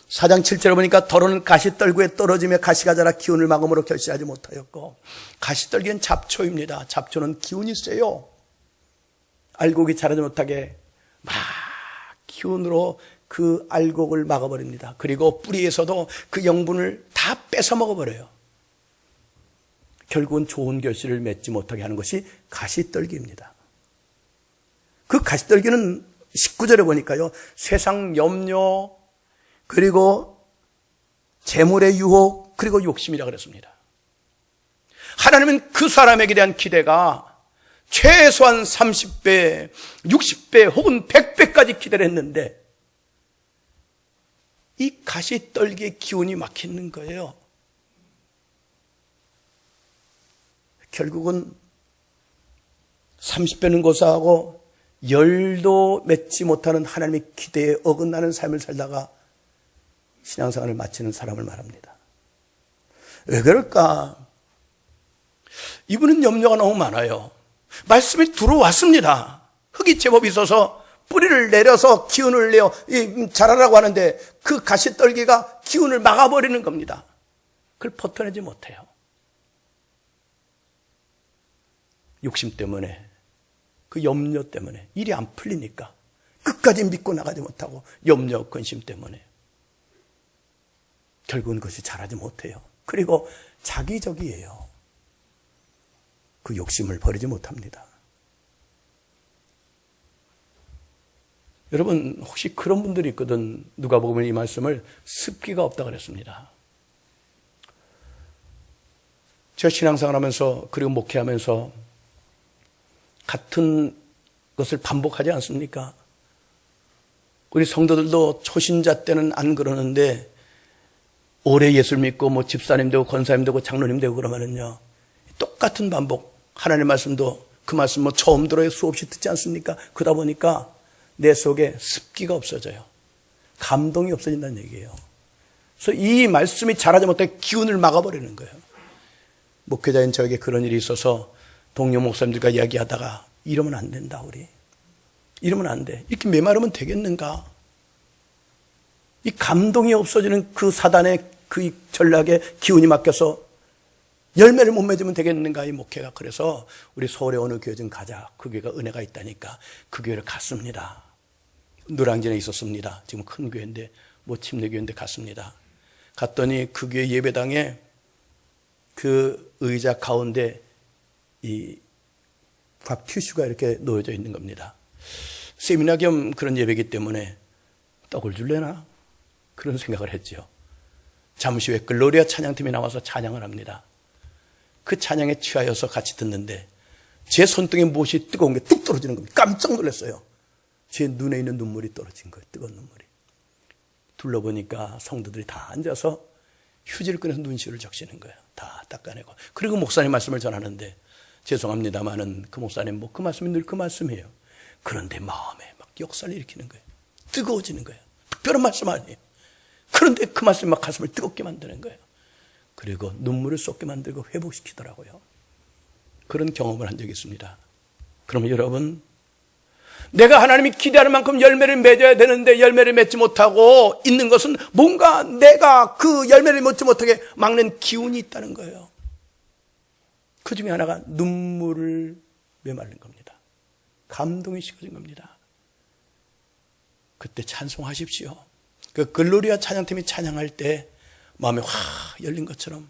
4장 7절에 보니까 더러는 가시떨기에 떨어지며 가시가 자라 기운을 막음으로 결실하지 못하였고, 가시떨기는 잡초입니다. 잡초는 기운이 세요. 알곡이 자라지 못하게 막 기운으로 그 알곡을 막아버립니다. 그리고 뿌리에서도 그 영분을 다 뺏어 먹어버려요. 결국은 좋은 결실을 맺지 못하게 하는 것이 가시떨기입니다. 그 가시떨기는 19절에 보니까요, 세상 염려, 그리고 재물의 유혹, 그리고 욕심이라고 그랬습니다. 하나님은 그 사람에게 대한 기대가 최소한 30배, 60배 혹은 100배까지 기대를 했는데 이 가시떨기의 기운이 막히는 거예요. 결국은 30배는 고사하고 열도 맺지 못하는 하나님의 기대에 어긋나는 삶을 살다가 신앙생활을 마치는 사람을 말합니다. 왜 그럴까? 이분은 염려가 너무 많아요. 말씀이 들어왔습니다. 흙이 제법 있어서 뿌리를 내려서 기운을 내어 자라라고 하는데 그 가시떨기가 기운을 막아버리는 겁니다. 그걸 버텨내지 못해요. 욕심 때문에, 그 염려 때문에 일이 안 풀리니까 끝까지 믿고 나가지 못하고 염려, 근심 때문에 결국은 그것이 자라지 못해요. 그리고 자기적이에요. 그 욕심을 버리지 못합니다. 여러분, 혹시 그런 분들이 있거든. 누가복음에 이 말씀을 습기가 없다 그랬습니다. 제가 신앙생활 하면서, 그리고 목회하면서 같은 것을 반복하지 않습니까? 우리 성도들도 초신자 때는 안 그러는데 오래 예수를 믿고 뭐 집사님 되고 권사님 되고 장로님 되고 그러면은요, 똑같은 반복. 하나님의 말씀도 그 말씀 뭐 처음 들어야 수없이 듣지 않습니까? 그러다 보니까 내 속에 습기가 없어져요. 감동이 없어진다는 얘기예요. 그래서 이 말씀이 자라지 못하게 기운을 막아버리는 거예요. 목회자인 저에게 그런 일이 있어서 동료 목사님들과 이야기하다가 이러면 안 된다, 우리. 이러면 안 돼. 이렇게 메마르면 되겠는가? 이 감동이 없어지는 그 사단의 그 전략에 기운이 막혀서 열매를 못 맺으면 되겠는가, 이 목회가. 그래서 우리 서울에 어느 교회 좀 가자. 그 교회가 은혜가 있다니까 그 교회를 갔습니다. 노량진에 있었습니다. 지금 큰 교회인데, 뭐 침례교회인데 갔습니다. 갔더니 그 교회 예배당에 그 의자 가운데 이 밥 큐슈가 이렇게 놓여져 있는 겁니다. 세미나 겸 그런 예배이기 때문에 떡을 줄래나? 그런 생각을 했죠. 잠시 후에 글로리아 찬양팀이 나와서 찬양을 합니다. 그 찬양에 취하여서 같이 듣는데 제 손등에 무엇이 뜨거운 게 뚝 떨어지는 겁니다. 깜짝 놀랐어요. 제 눈에 있는 눈물이 떨어진 거예요. 뜨거운 눈물이. 둘러보니까 성도들이 다 앉아서 휴지를 꺼내서 눈시울을 적시는 거예요. 다 닦아내고. 그리고 목사님 말씀을 전하는데, 죄송합니다만은 그 목사님 뭐 그 말씀이 늘 그 말씀이에요. 그런데 마음에 막 역사를 일으키는 거예요. 뜨거워지는 거예요. 특별한 말씀 아니에요. 그런데 그 말씀이 막 가슴을 뜨겁게 만드는 거예요. 그리고 눈물을 쏟게 만들고 회복시키더라고요. 그런 경험을 한 적이 있습니다. 그러면 여러분, 내가 하나님이 기대하는 만큼 열매를 맺어야 되는데 열매를 맺지 못하고 있는 것은 뭔가 내가 그 열매를 맺지 못하게 막는 기운이 있다는 거예요. 그 중에 하나가 눈물을 메마른 겁니다. 감동이 식어진 겁니다. 그때 찬송하십시오. 그 글로리아 찬양팀이 찬양할 때 마음이 확 열린 것처럼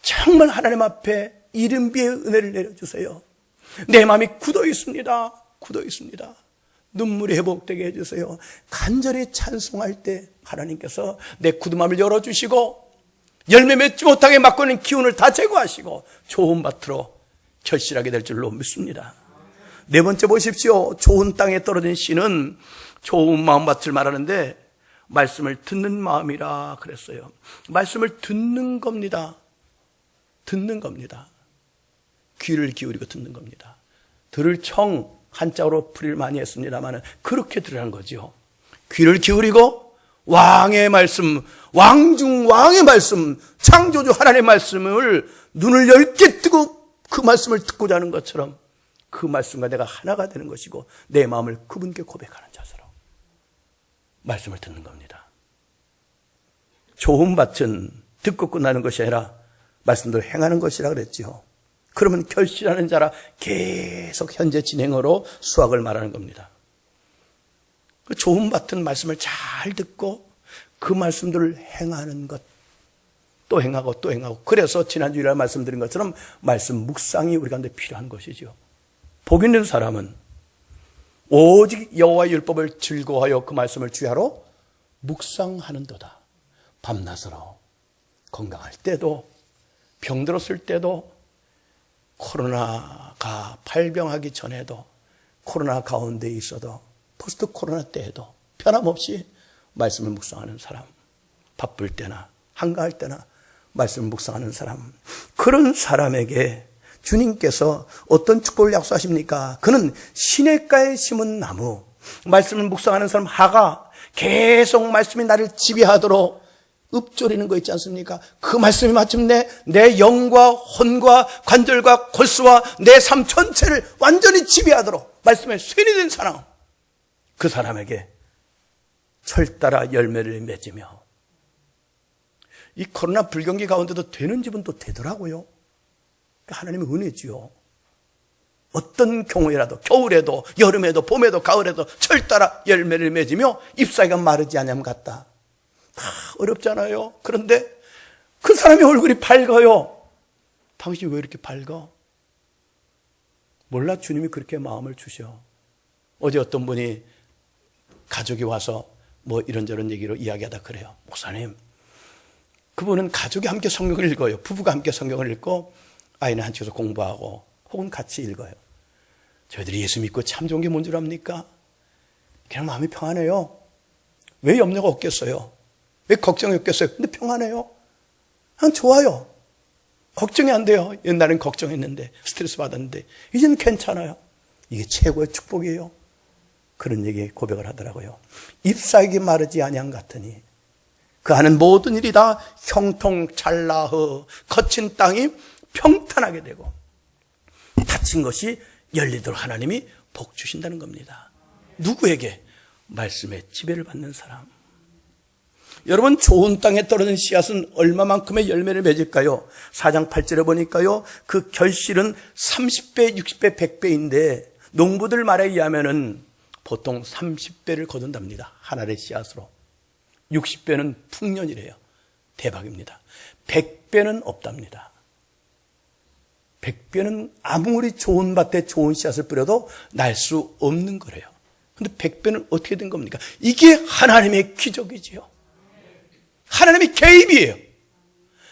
정말 하나님 앞에 이른 비의 은혜를 내려주세요. 내 마음이 굳어 있습니다. 굳어 있습니다. 눈물이 회복되게 해주세요. 간절히 찬송할 때 하나님께서 내 굳은 마음을 열어주시고 열매 맺지 못하게 막고 있는 기운을 다 제거하시고 좋은 밭으로 결실하게 될 줄로 믿습니다. 네 번째 보십시오. 좋은 땅에 떨어진 씨는 좋은 마음밭을 말하는데 말씀을 듣는 마음이라 그랬어요. 말씀을 듣는 겁니다. 듣는 겁니다. 귀를 기울이고 듣는 겁니다. 들을 청 한자로 풀이를 많이 했습니다만 그렇게 들으라는 거죠. 귀를 기울이고 왕의 말씀, 왕중 왕의 말씀, 창조주 하나님의 말씀을 눈을 열게 뜨고 그 말씀을 듣고자 하는 것처럼 그 말씀과 내가 하나가 되는 것이고 내 마음을 그분께 고백하는 자세로 말씀을 듣는 겁니다. 좋은 밭은 듣고 끝나는 것이 아니라 말씀대로 행하는 것이라 그랬지요. 그러면 결실하는 자라 계속 현재 진행으로 수확을 말하는 겁니다. 그 좋은 밭은 말씀을 잘 듣고 그 말씀들을 행하는 것, 또 행하고 또 행하고. 그래서 지난주에 말씀드린 것처럼 말씀 묵상이 우리 가운데 필요한 것이죠. 복 있는 사람은 오직 여호와의 율법을 즐거워하여 그 말씀을 주야로 묵상하는도다. 밤낮으로 건강할 때도 병들었을 때도 코로나가 발병하기 전에도 코로나 가운데 있어도 포스트 코로나 때에도 변함없이 말씀을 묵상하는 사람, 바쁠 때나 한가할 때나 말씀을 묵상하는 사람, 그런 사람에게 주님께서 어떤 축복을 약속하십니까? 그는 시냇가에 심은 나무, 말씀을 묵상하는 사람 하가 계속 말씀이 나를 지배하도록 읊조리는 거 있지 않습니까? 그 말씀이 마침내 내 영과 혼과 관절과 골수와 내 삶 전체를 완전히 지배하도록 말씀에 쇠이 된 사람, 그 사람에게 철따라 열매를 맺으며, 이 코로나 불경기 가운데도 되는 집은 또 되더라고요. 하나님의 은혜지요. 어떤 경우에라도 겨울에도 여름에도 봄에도 가을에도 철따라 열매를 맺으며 잎사귀가 마르지 않으면 같다. 다 어렵잖아요. 그런데 그 사람의 얼굴이 밝아요. 당신이 왜 이렇게 밝아? 몰라, 주님이 그렇게 마음을 주셔. 어제 어떤 분이 가족이 와서 뭐 이런저런 얘기로 이야기하다 그래요. 목사님, 그분은 가족이 함께 성경을 읽어요. 부부가 함께 성경을 읽고 아이는 한쪽에서 공부하고 혹은 같이 읽어요. 저희들이 예수 믿고 참 좋은 게 뭔 줄 압니까? 그냥 마음이 평안해요. 왜 염려가 없겠어요? 왜 걱정이 없겠어요? 근데 평안해요. 그냥 좋아요. 걱정이 안 돼요. 옛날엔 걱정했는데 스트레스 받았는데 이제는 괜찮아요. 이게 최고의 축복이에요. 그런 얘기 고백을 하더라고요. 잎사귀 마르지 아니한 같으니 그 하는 모든 일이 다 형통찰나허, 거친 땅이 평탄하게 되고 닫힌 것이 열리도록 하나님이 복 주신다는 겁니다. 누구에게? 말씀의 지배를 받는 사람. 여러분, 좋은 땅에 떨어진 씨앗은 얼마만큼의 열매를 맺을까요? 4장 8절에 보니까요, 그 결실은 30배, 60배, 100배인데 농부들 말에 의하면은 보통 30배를 거둔답니다. 하나의 씨앗으로. 60배는 풍년이래요. 대박입니다. 100배는 없답니다. 100배는 아무리 좋은 밭에 좋은 씨앗을 뿌려도 날 수 없는 거래요. 근데 100배는 어떻게 된 겁니까? 이게 하나님의 기적이지요. 하나님의 개입이에요.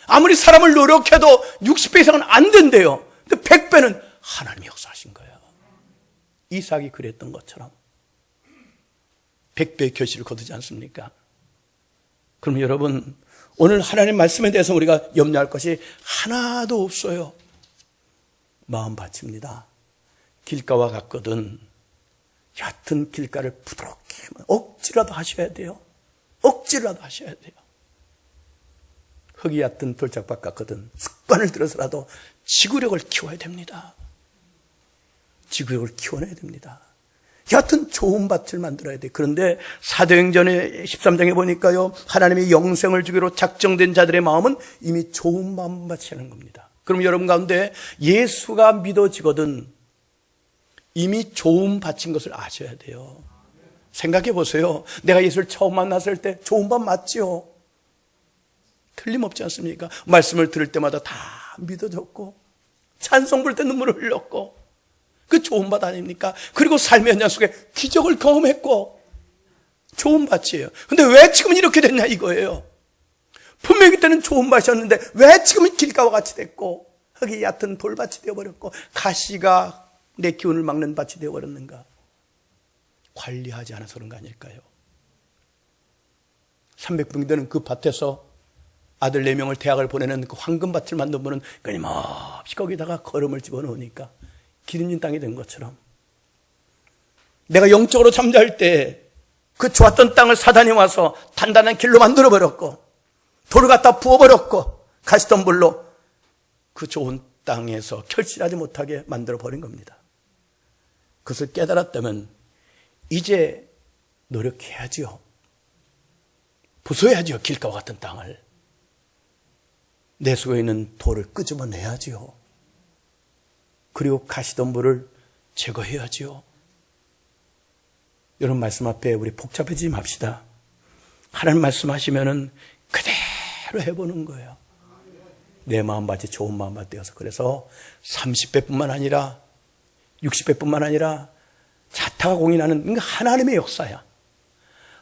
아무리 사람을 노력해도 60배 이상은 안 된대요. 근데 100배는 하나님이 역사하신 거예요. 이삭이 그랬던 것처럼 100배의 결실을 거두지 않습니까? 그럼 여러분, 오늘 하나님 말씀에 대해서 우리가 염려할 것이 하나도 없어요. 마음밭입니다. 길가와 같거든 얕은 길가를 부드럽게 억지라도 하셔야 돼요. 억지라도 하셔야 돼요. 흙이 얕은 돌짝밭 같거든 습관을 들여서라도 지구력을 키워야 됩니다. 지구력을 키워내야 됩니다. 여하튼 좋은 밭을 만들어야 돼. 그런데 사도행전의 13장에 보니까요, 하나님이 영생을 주기로 작정된 자들의 마음은 이미 좋은 마음밭이라는 겁니다. 그럼 여러분 가운데 예수가 믿어지거든 이미 좋은 밭인 것을 아셔야 돼요. 생각해 보세요. 내가 예수를 처음 만났을 때 좋은 밭 맞지요? 틀림없지 않습니까? 말씀을 들을 때마다 다 믿어졌고 찬송 부를 때 눈물을 흘렸고 그 좋은 밭 아닙니까? 그리고 삶의 현장 속에 기적을 경험했고 좋은 밭이에요. 근데 왜 지금 이렇게 됐냐 이거예요. 분명히 그때는 좋은 밭이었는데 왜 지금은 길가와 같이 됐고 흙이 얕은 돌밭이 되어버렸고 가시가 내 기운을 막는 밭이 되어버렸는가? 관리하지 않아서 그런 거 아닐까요? 300평 되는 그 밭에서 아들 4명을 대학을 보내는 그 황금밭을 만든 분은 끊임없이 거기다가 거름을 집어넣으니까 기름진 땅이 된 것처럼 내가 영적으로 잠잘 때 그 좋았던 땅을 사단이 와서 단단한 길로 만들어버렸고 돌을 갖다 부어버렸고 가시덤불로 그 좋은 땅에서 결실하지 못하게 만들어버린 겁니다. 그것을 깨달았다면 이제 노력해야지요. 부숴야지요. 길가와 같은 땅을. 내 속에 있는 돌을 끄집어내야지요. 그리고 가시덤불을 제거해야지요. 이런 말씀 앞에 우리 복잡해지지 맙시다. 하나님 말씀하시면은 그대로 해보는 거예요. 내 마음밭이 좋은 마음밭 되어서 그래서 30배뿐만 아니라 60배뿐만 아니라 자타가 공인하는 하나님의 역사야.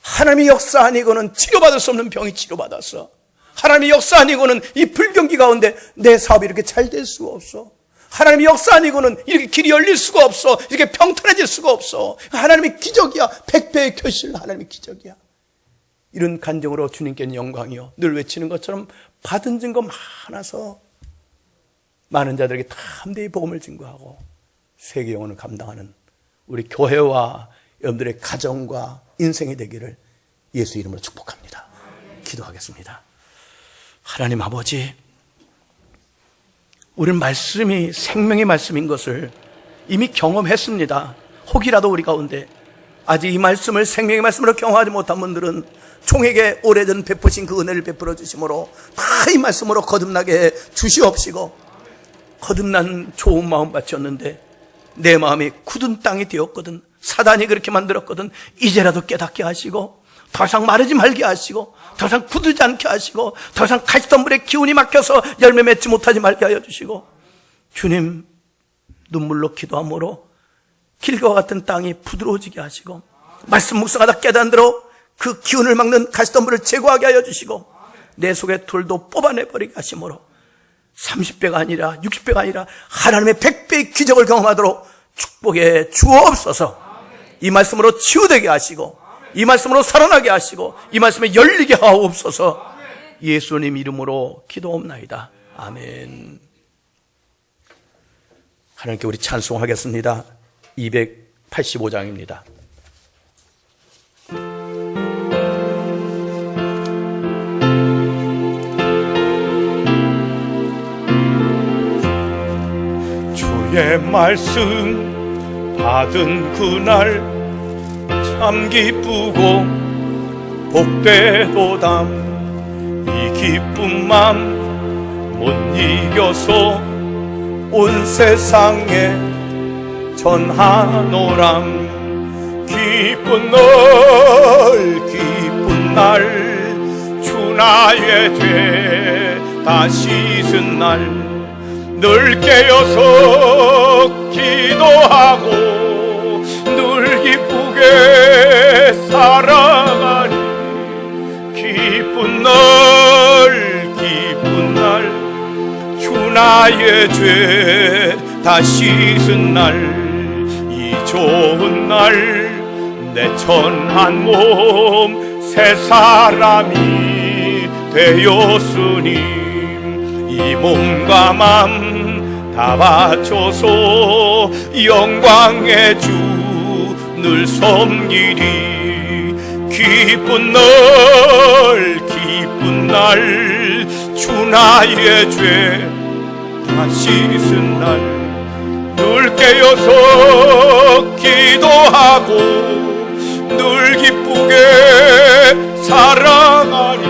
하나님의 역사 아니고는 치료받을 수 없는 병이 치료받았어. 하나님의 역사 아니고는 이 불경기 가운데 내 사업이 이렇게 잘 될 수가 없어. 하나님의 역사 아니고는 이렇게 길이 열릴 수가 없어. 이렇게 평탄해질 수가 없어. 하나님의 기적이야. 100배의 결실 하나님의 기적이야. 이런 간증으로 주님께는 영광이요. 늘 외치는 것처럼 받은 증거 많아서 많은 자들에게 다 함대히 복음을 증거하고 세계 영혼을 감당하는 우리 교회와 여러분들의 가정과 인생이 되기를 예수 이름으로 축복합니다. 기도하겠습니다. 하나님 아버지, 우리는 말씀이 생명의 말씀인 것을 이미 경험했습니다. 혹이라도 우리 가운데 아직 이 말씀을 생명의 말씀으로 경험하지 못한 분들은 총에게 오래전 베푸신 그 은혜를 베풀어 주심으로 다 이 말씀으로 거듭나게 주시옵시고, 거듭난 좋은 마음밭이었는데 내 마음이 굳은 땅이 되었거든. 사단이 그렇게 만들었거든. 이제라도 깨닫게 하시고 더 이상 마르지 말게 하시고 더 이상 굳지 않게 하시고 더 이상 가시덤불에 기운이 막혀서 열매 맺지 못하지 말게 하여 주시고, 주님 눈물로 기도함으로 길과 같은 땅이 부드러워지게 하시고 말씀 묵상하다 깨닫는 대로 그 기운을 막는 가시덤불을 제거하게 하여 주시고 내 속의 돌도 뽑아내버리게 하심으로 30배가 아니라 60배가 아니라 하나님의 100배의 기적을 경험하도록 축복해 주옵소서. 이 말씀으로 치유되게 하시고 이 말씀으로 살아나게 하시고 이 말씀에 열리게 하옵소서. 예수님 이름으로 기도옵나이다. 아멘. 하나님께 우리 찬송하겠습니다. 285장입니다. 주의 말씀 받은 그날 참 기쁘고 복되도다. 이 기쁜 맘 못 이겨서 온 세상에 전하노람. 기쁜 날 주 나의 죄 다 씻은 날 늘 깨어서 기도하고 늘 기쁘게 살아가리. 기쁜 날 주 나의 죄 다 씻은 날 이 좋은 날 내 천한 몸 새 사람이 되었으니 이 몸과 맘 다 바쳐서 영광의 주 늘 섬기리. 기쁜 날 기쁜 날, 주 나의 죄 다 씻은 날, 늘 깨어서 기도하고 늘 기쁘게 살아가리.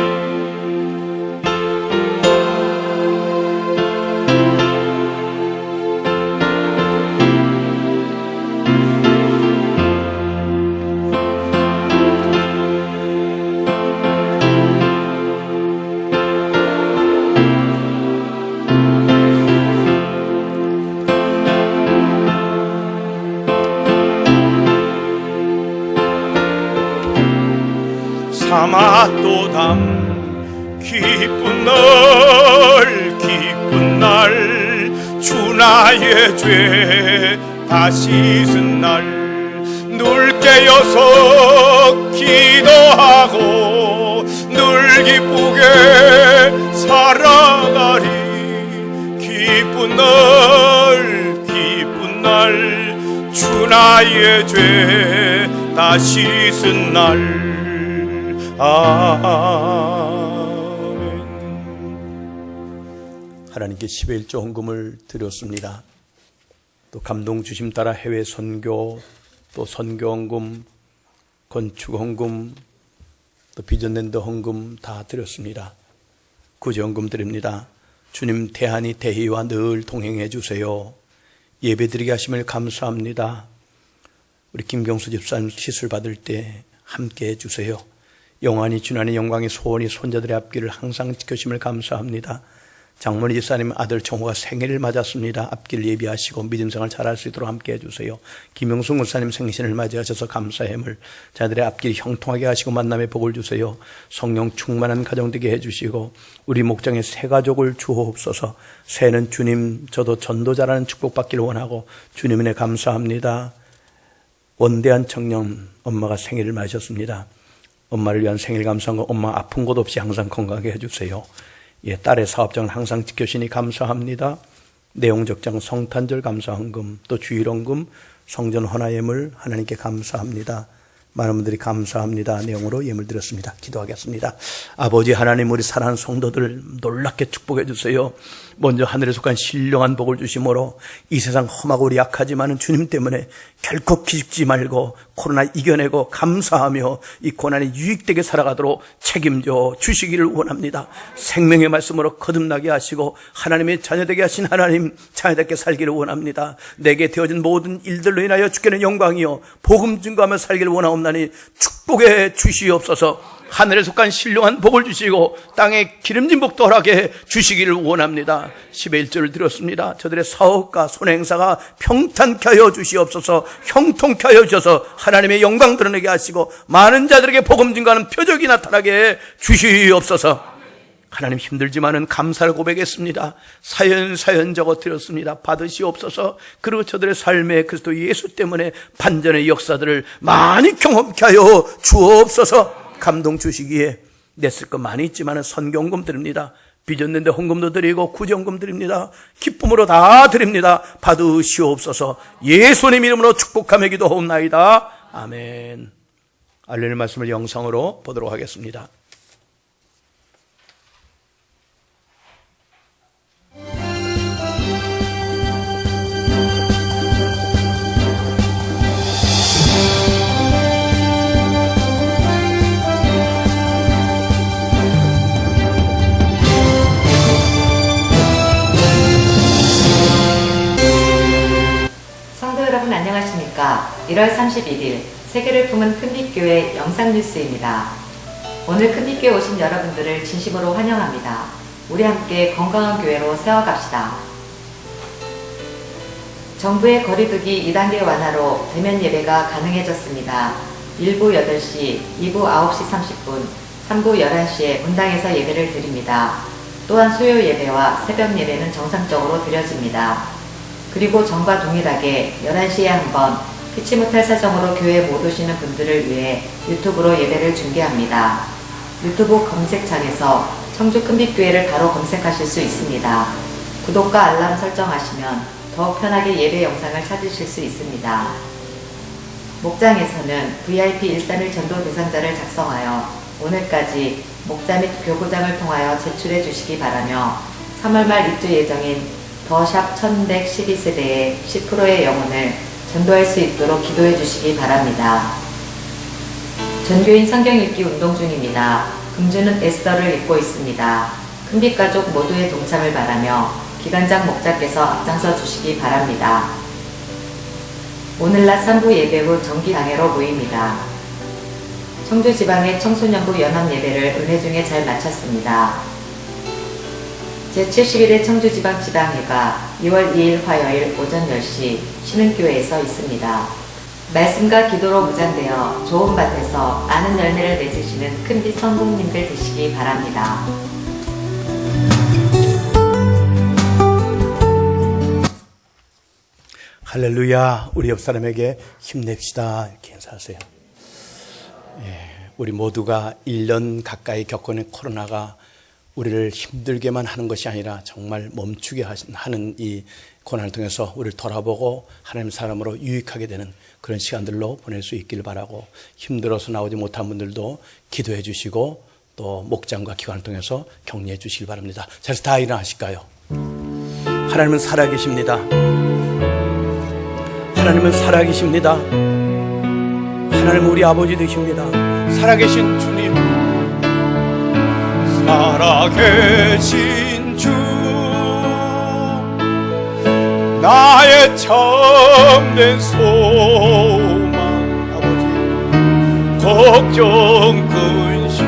사마또담 기쁜 날, 주 나의 죄 다 씻은 날, 늘 깨어서 기도하고 늘 기쁘게 살아가리. 기쁜 날, 주 나의 죄 다 씻은 날. 아멘. 하나님께 11조 헌금을 드렸습니다. 또 감동 주심 따라 해외 선교, 또 선교 헌금, 건축 헌금, 또 비전랜드 헌금 다 드렸습니다. 구제 헌금 드립니다. 주님 대한이 대희와 늘 동행해 주세요. 예배드리게 하심을 감사합니다. 우리 김경수 집사님 시술 받을 때 함께 해주세요. 영원히 주님의 영광의 소원이 손자들의 앞길을 항상 지켜주심을 감사합니다. 장모니 집사님 아들 정호가 생일을 맞았습니다. 앞길 예비하시고 믿음생활 잘할 수 있도록 함께 해주세요. 김영수 목사님 생신을 맞이하셔서 감사함을 자들의 앞길 형통하게 하시고 만남의 복을 주세요. 성령 충만한 가정 되게 해주시고 우리 목장의 새 가족을 주옵소서. 새는 주님, 저도 전도자라는 축복받기를 원하고 주님 은혜 감사합니다. 원대한 청년 엄마가 생일을 맞으셨습니다. 엄마를 위한 생일 감사한 거, 엄마 아픈 곳 없이 항상 건강하게 해주세요. 예, 딸의 사업장을 항상 지켜주시니 감사합니다. 내용적장 성탄절 감사헌금, 또 주일헌금, 성전 헌화예물 하나님께 감사합니다. 많은 분들이 감사합니다 내용으로 예물 드렸습니다. 기도하겠습니다. 아버지 하나님, 우리 사랑하는 성도들 놀랍게 축복해 주세요. 먼저 하늘에 속한 신령한 복을 주심으로 이 세상 험하고 우리 약하지만 주님 때문에 결코 기죽지 말고 코로나 이겨내고 감사하며 이 고난이 유익되게 살아가도록 책임져 주시기를 원합니다. 생명의 말씀으로 거듭나게 하시고 하나님의 자녀되게 하신 하나님, 자녀답게 살기를 원합니다. 내게 되어진 모든 일들로 인하여 주께는 영광이요 복음 증거하며 살기를 원하옵나니 축복해 주시옵소서. 하늘에 속한 신령한 복을 주시고 땅에 기름진 복도 허락해 주시기를 원합니다. 10의 1절을 드렸습니다. 저들의 사업과 손행사가 평탄케 하여 주시옵소서. 형통케 하여 주셔서 하나님의 영광 드러내게 하시고 많은 자들에게 복음 증거하는 표적이 나타나게 해 주시옵소서. 하나님, 힘들지만은 감사를 고백했습니다. 사연 적어 드렸습니다. 받으시옵소서. 그리고 저들의 삶에 그리스도 예수 때문에 반전의 역사들을 많이 경험케 하여 주옵소서. 감동 주시기에 냈을 것 많이 있지만 선경금 드립니다. 비전랜드 헌금도 드리고 구제헌금 드립니다. 기쁨으로 다 드립니다. 받으시옵소서. 예수님 이름으로 축복하며 기도하옵나이다. 아멘. 알려낼 말씀을 영상으로 보도록 하겠습니다. 여러분 안녕하십니까? 1월 31일 세계를 품은 큰빛교회 영상뉴스입니다. 오늘 큰빛교회 오신 여러분들을 진심으로 환영합니다. 우리 함께 건강한 교회로 세워갑시다. 정부의 거리두기 2단계 완화로 대면 예배가 가능해졌습니다. 1부 8시, 2부 9시 30분, 3부 11시에 분당에서 예배를 드립니다. 또한 수요 예배와 새벽 예배는 정상적으로 드려집니다. 그리고 전과 동일하게 11시에 한 번 피치 못할 사정으로 교회에 못 오시는 분들을 위해 유튜브로 예배를 중계합니다. 유튜브 검색창에서 청주 큰빛교회를 바로 검색하실 수 있습니다. 구독과 알람 설정하시면 더욱 편하게 예배 영상을 찾으실 수 있습니다. 목장에서는 VIP 131 전도 대상자를 작성하여 오늘까지 목자 및 교구장을 통하여 제출해 주시기 바라며 3월 말 입주 예정인 더샵 1112세대의 10%의 영혼을 전도할 수 있도록 기도해 주시기 바랍니다. 전교인 성경 읽기 운동 중입니다. 금주는 에스더를 읽고 있습니다. 큰빛 가족 모두의 동참을 바라며 기관장 목자께서 앞장서 주시기 바랍니다. 오늘 낮 3부 예배 후 정기 당회로 모입니다. 청주지방의 청소년부 연합 예배를 은혜 중에 잘 마쳤습니다. 제71회 청주지방지당회가 2월 2일 화요일 오전 10시 신흥교회에서 있습니다. 말씀과 기도로 무장되어 좋은 밭에서 아는 열매를 맺으시는 큰빛 성공님들 되시기 바랍니다. 할렐루야. 우리 옆 사람에게 힘냅시다 이렇게 인사하세요. 우리 모두가 1년 가까이 겪어낸 코로나가 우리를 힘들게만 하는 것이 아니라 정말 멈추게 하는 이 고난을 통해서 우리를 돌아보고 하나님 사람으로 유익하게 되는 그런 시간들로 보낼 수 있기를 바라고, 힘들어서 나오지 못한 분들도 기도해 주시고 또 목장과 기관을 통해서 격려해 주시기 바랍니다. 자, 그래서 다 일어나실까요? 하나님은 살아계십니다. 하나님은 살아계십니다. 하나님은 우리 아버지 되십니다. 살아계신 주님, 살아계신 주 나의 참된 소망, 아버지 걱정 근심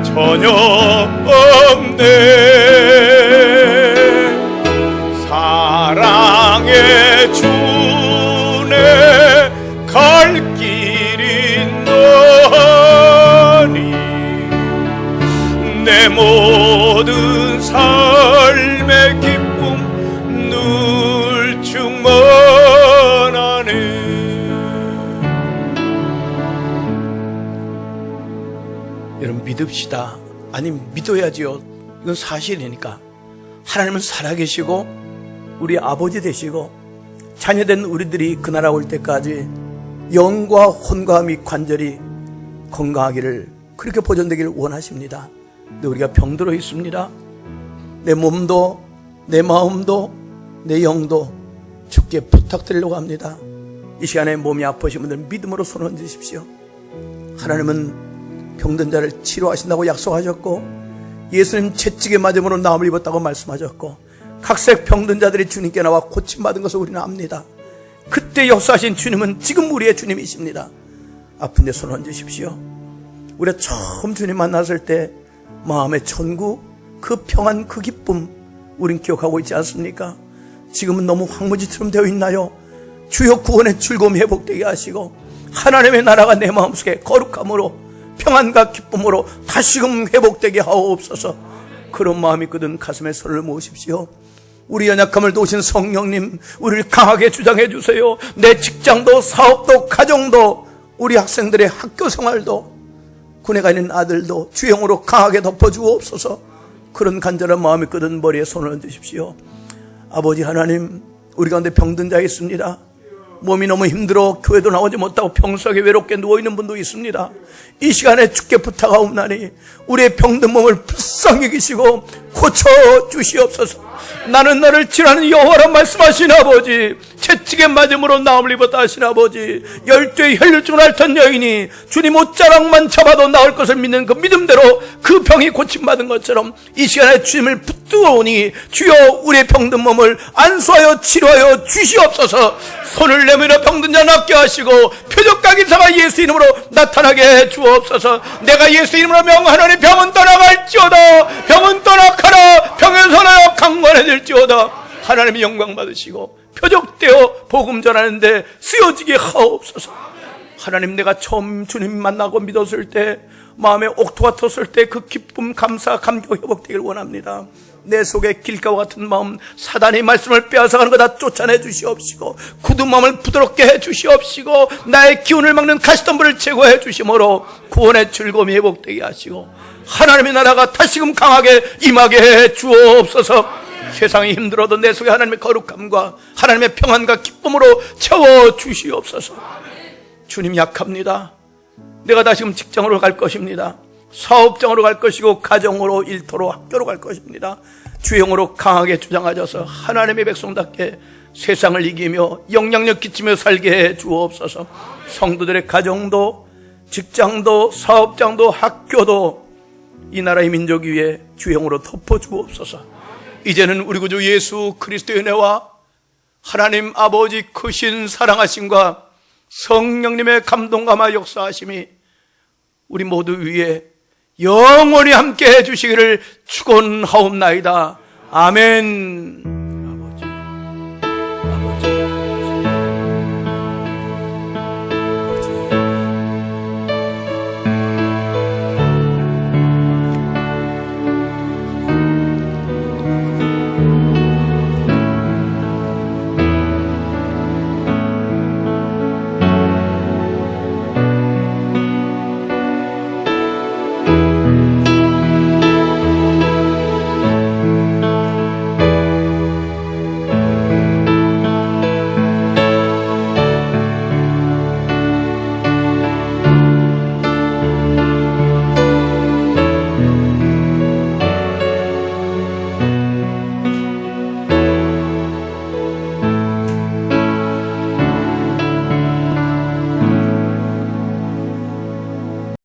전혀 없네. 사랑의 주네 갈 길이 너니 내 모든 삶의 기쁨 늘 충만하네. 여러분 믿읍시다. 아니 믿어야지요. 이건 사실이니까. 하나님은 살아계시고 우리 아버지 되시고 자녀된 우리들이 그 나라 올 때까지 영과 혼과 및 관절이 건강하기를, 그렇게 보존되기를 원하십니다. 근데 우리가 병들어 있습니다. 내 몸도 내 마음도 내 영도 주께 부탁드리려고 합니다. 이 시간에 몸이 아프신 분들 믿음으로 손 얹으십시오. 하나님은 병든 자를 치료하신다고 약속하셨고, 예수님 채찍에 맞음으로 나음을 입었다고 말씀하셨고, 각색 병든 자들이 주님께 나와 고침받은 것을 우리는 압니다. 그때 역사하신 주님은 지금 우리의 주님이십니다. 아픈데 손 얹으십시오. 우리가 처음 주님 만났을 때 마음의 천국, 그 평안, 그 기쁨 우린 기억하고 있지 않습니까? 지금은 너무 황무지처럼 되어 있나요? 주여 구원의 즐거움이 회복되게 하시고 하나님의 나라가 내 마음속에 거룩함으로 평안과 기쁨으로 다시금 회복되게 하옵소서. 그런 마음이 끄든 가슴에 손을 모으십시오. 우리 연약함을 도우신 성령님, 우리를 강하게 주장해 주세요. 내 직장도 사업도 가정도 우리 학생들의 학교 생활도 군에 가 있는 아들도 주영으로 강하게 덮어주옵소서. 그런 간절한 마음이 끄든 머리에 손을 얹으십시오. 아버지 하나님, 우리 가운데 병든 자 있습니다. 몸이 너무 힘들어 교회도 나오지 못하고 평소하게 외롭게 누워있는 분도 있습니다. 이 시간에 주께 부탁하옵나니 우리의 병든 몸을 불쌍히 여기시고 고쳐주시옵소서. 나는 너를 치료하는 여호와라 말씀하신 아버지, 채찍에 맞음으로 나음을 입었다 하신 아버지, 12의 혈류증을 앓던 여인이 주님 옷자락만 잡아도 나을 것을 믿는 그 믿음대로 그 병이 고침받은 것처럼 이 시간에 주님을 붙들어오니 주여 우리의 병든 몸을 안수하여 치료하여 주시옵소서. 손을 내밀어 병든 자 낫게 하시고 표적각 인사가 예수 이름으로 나타나게 해 주옵소서. 내가 예수 이름으로 명하노니 병은 떠나갈지어다. 병은 떠나가라. 병에서 나여 강건해질지어다. 하나님의 영광 받으시고 표적되어 복음 전하는데 쓰여지게 하옵소서. 하나님, 내가 처음 주님 만나고 믿었을 때 마음에 옥토가 텄을 때 그 기쁨, 감사, 감격 회복되기를 원합니다. 내 속에 길가와 같은 마음, 사단의 말씀을 빼앗아가는 거 다 쫓아내 주시옵시고 굳은 마음을 부드럽게 해 주시옵시고 나의 기운을 막는 가시덤불을 제거해 주심으로 구원의 즐거움이 회복되게 하시고 하나님의 나라가 다시금 강하게 임하게 해 주옵소서. 세상이 힘들어도 내 속에 하나님의 거룩함과 하나님의 평안과 기쁨으로 채워 주시옵소서. 주님, 약합니다. 내가 다시금 직장으로 갈 것입니다. 사업장으로 갈 것이고 가정으로, 일터로, 학교로 갈 것입니다. 주의 영으로 강하게 주장하셔서 하나님의 백성답게 세상을 이기며 영향력 끼치며 살게 해 주옵소서. 성도들의 가정도, 직장도, 사업장도, 학교도 이 나라의 민족 위에 주의 영으로 덮어 주옵소서. 이제는 우리 구주 예수 그리스도의 은혜와 하나님 아버지 크신 사랑하심과 성령님의 감동감화 역사하심이 우리 모두 위에 영원히 함께 해주시기를 축원하옵나이다. 아멘.